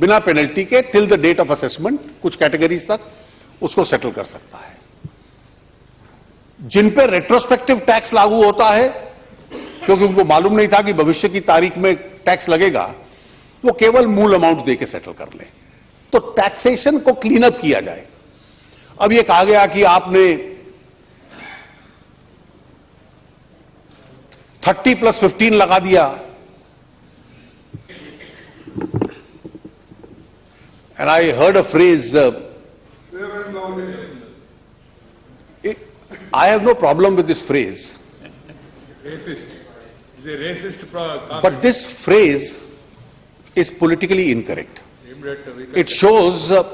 बिना पेनल्टी के till the date of assessment, कुछ कैटेगरीज तक उसको सेटल कर सकता है। जिन पे रेट्रोस्पेक्टिव टैक्स लागू होता है, क्योंकि उनको मालूम नहीं था कि भविष्य की तारीख में टैक्स लगेगा, वो केवल मूल अमाउंट देके सेटल कर ले, तो टैक्सेशन को क्लीन अप किया जाए। अब ये कहा गया कि आपने 30 + 15 लगा दिया, and I heard a phrase, I have no problem with this phrase, Racist. It's a racist but this phrase is politically incorrect. It shows a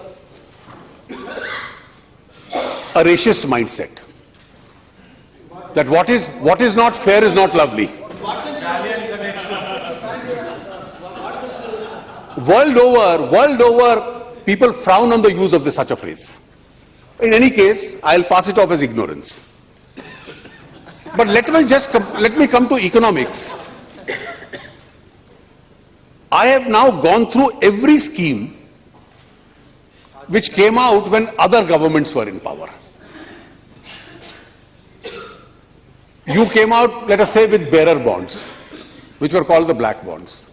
racist mindset, that what is not fair is not lovely. World over, people frown on the use of such a phrase. In any case, I'll pass it off as ignorance. But let me come to economics. I have now gone through every scheme which came out when other governments were in power. You came out, let us say, with bearer bonds, which were called the black bonds.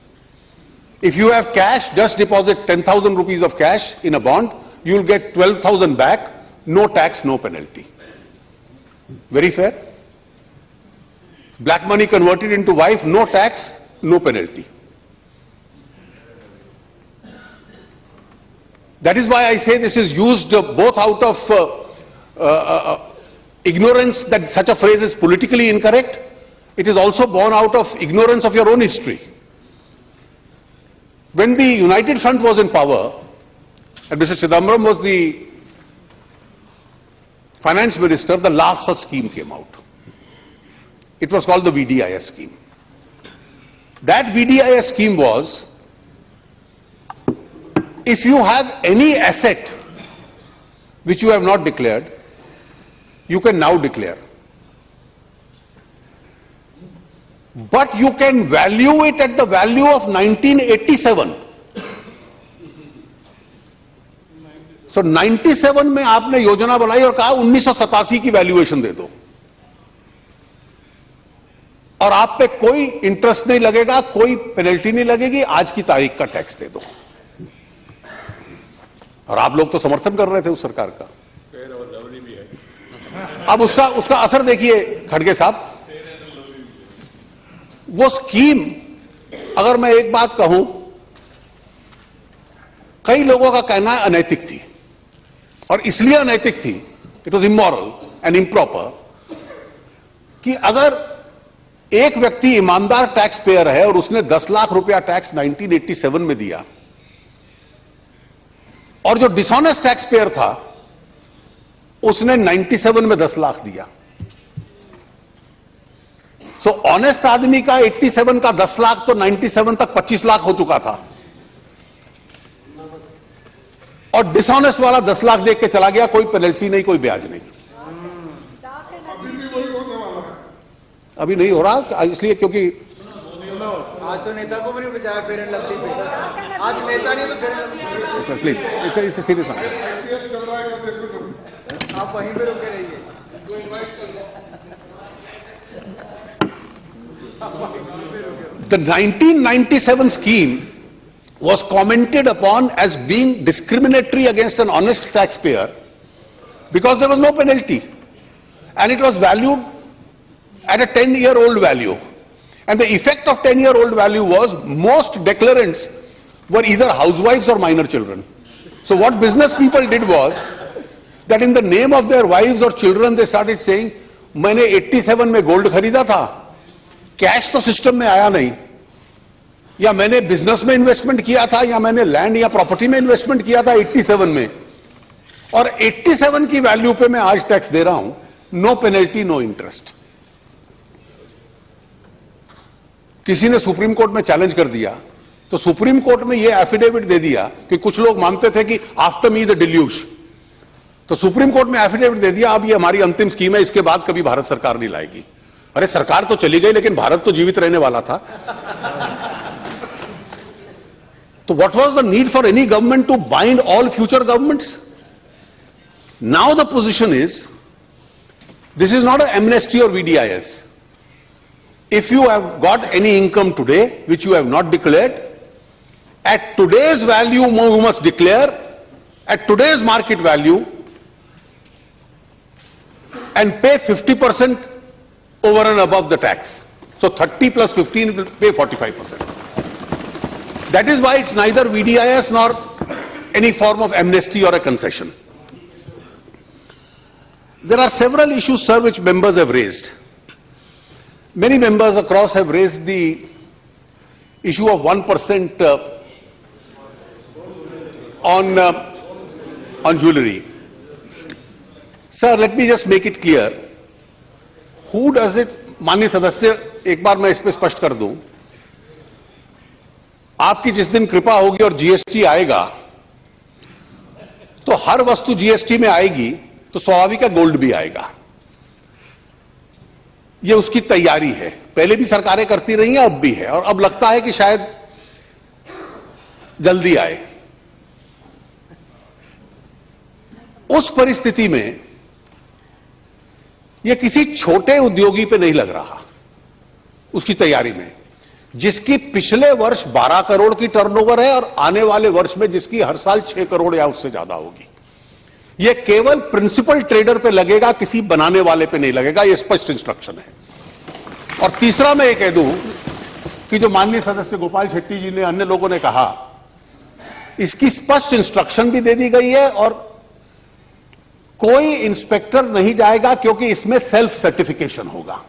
If you have cash, just deposit 10,000 rupees of cash in a bond, you will get 12,000 back, no tax, no penalty. Very fair? Black money converted into wife, no tax, no penalty. That is why I say this is used both out of ignorance that such a phrase is politically incorrect. It is also born out of ignorance of your own history. When the United Front was in power, and Mr. Chidambaram was the finance minister, the last such scheme came out. It was called the VDIS scheme. That VDIS scheme was, if you have any asset which you have not declared, you can now declare. But you can value it at the value of 1987. So 97 में आपने योजना बनाई और कहा 1987 की valuation दे दो. और आप पे कोई इंटरेस्ट नहीं लगेगा, कोई पेनल्टी नहीं लगेगी, आज की तारीख का टैक्स दे दो। और आप लोग तो समर्थन कर रहे थे उस सरकार का। अब उसका असर देखिए खड़गे साहब। वो स्कीम, अगर मैं एक बात कहूं, कई लोगों का कहना है अनैतिक थी, और इसलिए अनैतिक थी, it was immoral and improper, कि अगर एक व्यक्ति ईमानदार टैक्स पेयर है और उसने 10 लाख रुपया टैक्स 1987 में दिया, और जो डिसऑनेस्ट टैक्स पेयर था उसने 97 में 10 लाख दिया। सो ऑनेस्ट आदमी का 87 का 10 लाख तो 97 तक 25 लाख हो चुका था, और डिसऑनेस्ट वाला 10 लाख देख के चला गया, कोई पेनल्टी नहीं, कोई ब्याज नहीं। अभी नहीं हो रहा, इसलिए क्योंकि आज तो नेता को भी नहीं बचाया फेयर एंड लवली पे। आज नेता नहीं तो fair and lovely. Please it's serious matter, आप वहीं पे रुके रहिए। The 1997 scheme was commented upon as being discriminatory against an honest taxpayer because there was no penalty, and it was valued at a 10-year-old value. And the effect of 10-year-old value was most declarants were either housewives or minor children. So what business people did was that in the name of their wives or children they started saying, मैंने 87 में gold खरीदा था, cash तो system में आया नहीं, या मैंने बिजनेस में इन्वेस्टमेंट किया था, या मैंने लैंड या प्रॉपर्टी में इन्वेस्टमेंट किया था 87 में, और 87 की वैल्यू पे मैं आज टैक्स दे रहा हूं, नो पेनल्टी नो इंटरेस्ट। किसी ने सुप्रीम कोर्ट में चैलेंज कर दिया, तो सुप्रीम कोर्ट में यह एफिडेविट दे दिया कि कुछ लोग मानते थे कि आफ्टर मी द डिल्यूश, तो सुप्रीम कोर्ट में एफिडेविट दे दिया, अब ये हमारी अंतिम स्कीम है, इसके बाद कभी भारत सरकार नहीं लाएगी। अरे सरकार तो चली गई, लेकिन भारत तो जीवित रहने वाला था। तो what was the need for any government to bind all future governments? Now the position is, this is not a amnesty or VDIS. If you have got any income today which you have not declared, at today's value you must declare, at today's market value, and pay 50% over and above the tax. So 30 plus 15 will pay 45%. That is why it's neither VDIS nor any form of amnesty or a concession. There are several issues, sir, which members have raised. Many members across have raised the issue of 1% on jewelry. Sir, let me just make it clear. Who does it? माननीय सदस्य, एक बार मैं इस पे स्पष्ट कर दूं, आपकी जिस दिन कृपा होगी और जीएसटी आएगा, तो हर वस्तु जीएसटी में आएगी, तो स्वाभाविक है गोल्ड भी आएगा। ये उसकी तैयारी है, पहले भी सरकारें करती रही हैं, अब भी है, और अब लगता है कि शायद जल्दी आए। उस परिस्थिति में यह किसी छोटे उद्योगी पे नहीं लग रहा, उसकी तैयारी में, जिसकी पिछले वर्ष 12 करोड़ की टर्नओवर है और आने वाले वर्ष में जिसकी हर साल 6 करोड़ या उससे ज्यादा होगी। यह केवल प्रिंसिपल ट्रेडर पे लगेगा, किसी बनाने वाले पे नहीं लगेगा, यह स्पष्ट इंस्ट्रक्शन है। और तीसरा मैं ये कह दूं कि जो माननीय सदस्य गोपाल शेट्टी जी ने, अन्य लोगों ने कहा, इसकी स्पष्ट इंस्ट्रक्शन भी दे दी गई है, और कोई इंस्पेक्टर नहीं जाएगा, क्योंकि इसमें सेल्फ सर्टिफिकेशन होगा।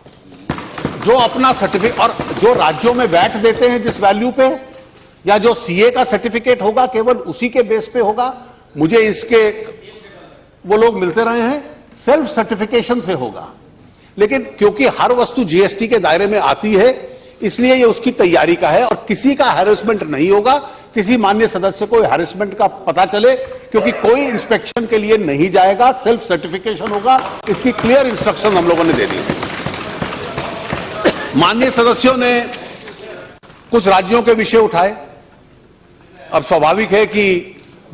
जो अपना सर्टिफिकेट, और जो राज्यों में वैट देते हैं जिस वैल्यू पे, या जो सीए का सर्टिफिकेट होगा, केवल उसी के बेस पे होगा। मुझे इसके वो लोग मिलते रहे हैं, सेल्फ सर्टिफिकेशन से होगा। लेकिन क्योंकि हर वस्तु जीएसटी के दायरे में आती है, इसलिए ये उसकी तैयारी का है, और किसी का हैरेसमेंट नहीं होगा, किसी माननीय सदस्य को हैरेसमेंट का पता चले, क्योंकि कोई इंस्पेक्शन के लिए नहीं जाएगा, सेल्फ सर्टिफिकेशन होगा। इसकी क्लियर इंस्ट्रक्शन हम लोगों ने दे दी है। माननीय सदस्यों ने कुछ राज्यों के विषय उठाए। अब स्वाभाविक है कि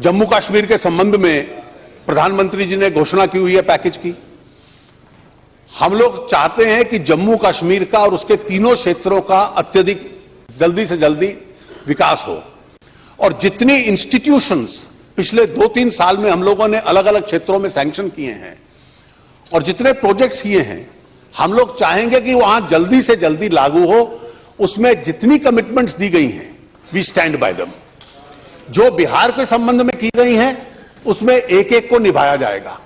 जम्मू कश्मीर के संबंध में प्रधानमंत्री जी ने घोषणा की हुई है पैकेज की। हम लोग चाहते हैं कि जम्मू कश्मीर का और उसके तीनों क्षेत्रों का अत्यधिक जल्दी से जल्दी विकास हो, और जितनी इंस्टीट्यूशंस पिछले 2-3 साल में हम लोगों ने अलग अलग क्षेत्रों में सैंक्शन किए हैं और जितने प्रोजेक्ट्स किए हैं, हम लोग चाहेंगे कि वहां जल्दी से जल्दी लागू हो। उसमें जितनी कमिटमेंट्स दी गई हैं, वी स्टैंड बाय देम। जो बिहार के संबंध में की गई हैं, उसमें एक एक को निभाया जाएगा।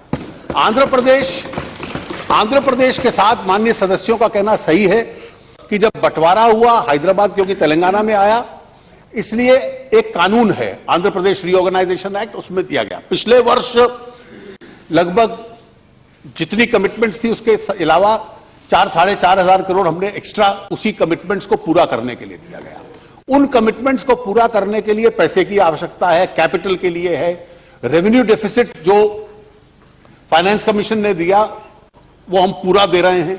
आंध्र प्रदेश के साथ माननीय सदस्यों का कहना सही है कि जब बंटवारा हुआ हैदराबाद क्योंकि तेलंगाना में आया, इसलिए एक कानून है आंध्र प्रदेश रीऑर्गेनाइजेशन एक्ट, उसमें दिया गया। पिछले वर्ष लगभग जितनी कमिटमेंट्स थी उसके अलावा 4-4.5 हजार करोड़ हमने एक्स्ट्रा उसी कमिटमेंट्स को पूरा करने के लिए दिया गया। उन कमिटमेंट्स को पूरा करने के लिए पैसे की आवश्यकता है, कैपिटल के लिए है। रेवेन्यू डेफिसिट जो फाइनेंस कमीशन ने दिया वो हम पूरा दे रहे हैं।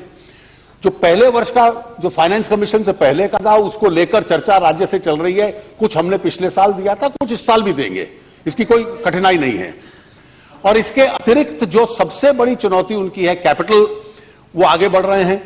जो पहले वर्ष का जो फाइनेंस कमीशन से पहले का था, उसको लेकर चर्चा राज्य से चल रही है। कुछ हमने पिछले साल दिया था, कुछ इस साल भी देंगे, इसकी कोई कठिनाई नहीं है। और इसके अतिरिक्त जो सबसे बड़ी चुनौती उनकी है कैपिटल, वो आगे बढ़ रहे हैं।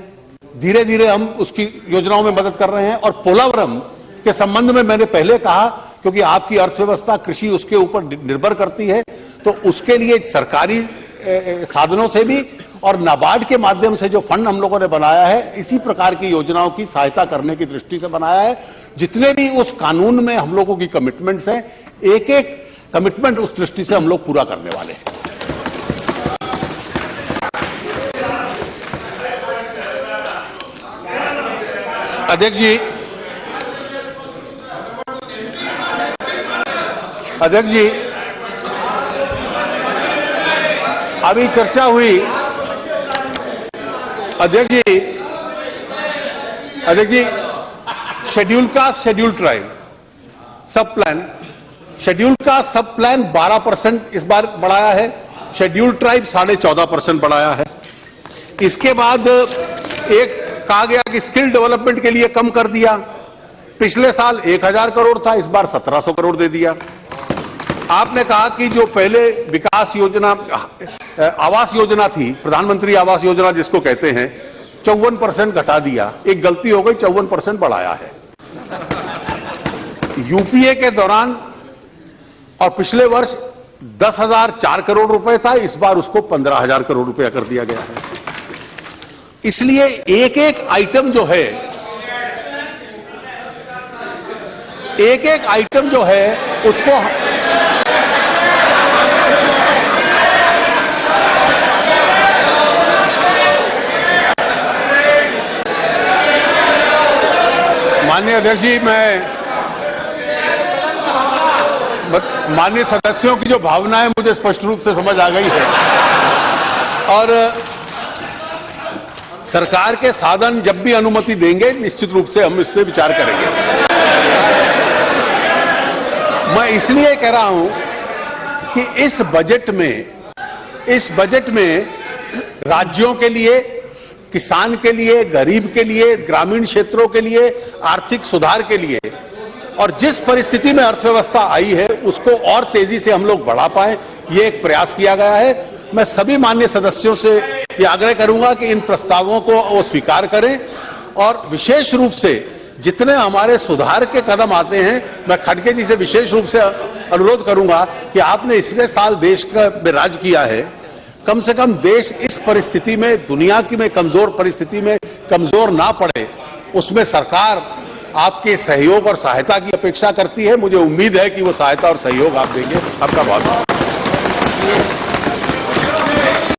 धीरे धीरे हम उसकी योजनाओं में मदद कर रहे हैं। और पोलावरम के संबंध में मैंने पहले कहा, क्योंकि आपकी अर्थव्यवस्था कृषि उसके ऊपर निर्भर करती है, तो उसके लिए सरकारी साधनों से भी और नाबार्ड के माध्यम से जो फंड हम लोगों ने बनाया है, इसी प्रकार की योजनाओं की सहायता करने की दृष्टि से बनाया है। जितने भी उस कानून में हम लोगों की कमिटमेंट्स हैं, एक एक कमिटमेंट उस दृष्टि से हम लोग पूरा करने वाले हैं। अध्यक्ष जी, अभी चर्चा हुई। अध्यक्ष जी, शेड्यूल कास्ट, शेड्यूल ट्राइब सब प्लान, शेड्यूल कास्ट सब प्लान 12% इस बार बढ़ाया है, शेड्यूल ट्राइब 14.5% बढ़ाया है। इसके बाद एक कहा गया कि स्किल डेवलपमेंट के लिए कम कर दिया। पिछले साल 1000 करोड़ था, इस बार 1700 करोड़ दे दिया। आपने कहा कि जो पहले विकास योजना आवास योजना थी, प्रधानमंत्री आवास योजना जिसको कहते हैं, 54% घटा दिया। एक गलती हो गई, 54% बढ़ाया है। यूपीए के दौरान और पिछले वर्ष 10,004 करोड़ रुपए था, इस बार उसको 15,000 करोड़ रुपया कर दिया गया है। इसलिए एक एक आइटम जो है, उसको माननीय अध्यक्ष जी, माननीय सदस्यों की जो भावना है मुझे स्पष्ट रूप से समझ आ गई है, और सरकार के साधन जब भी अनुमति देंगे निश्चित रूप से हम इस पे विचार करेंगे। मैं इसलिए कह रहा हूं कि इस बजट में राज्यों के लिए, किसान के लिए, गरीब के लिए, ग्रामीण क्षेत्रों के लिए, आर्थिक सुधार के लिए, और जिस परिस्थिति में अर्थव्यवस्था आई है उसको और तेजी से हम लोग बढ़ा पाए, ये एक प्रयास किया गया है। मैं सभी माननीय सदस्यों से ये आग्रह करूंगा कि इन प्रस्तावों को वो स्वीकार करें, और विशेष रूप से जितने हमारे सुधार के कदम आते हैं, मैं खड़गे जी से विशेष रूप से अनुरोध करूंगा कि आपने इतने साल देश में राज किया है, कम से कम देश इस परिस्थिति में, दुनिया की में कमजोर परिस्थिति में कमजोर ना पड़े, उसमें सरकार आपके सहयोग और सहायता की अपेक्षा करती है। मुझे उम्मीद है कि वो सहायता और सहयोग आप देंगे। आपका बहुत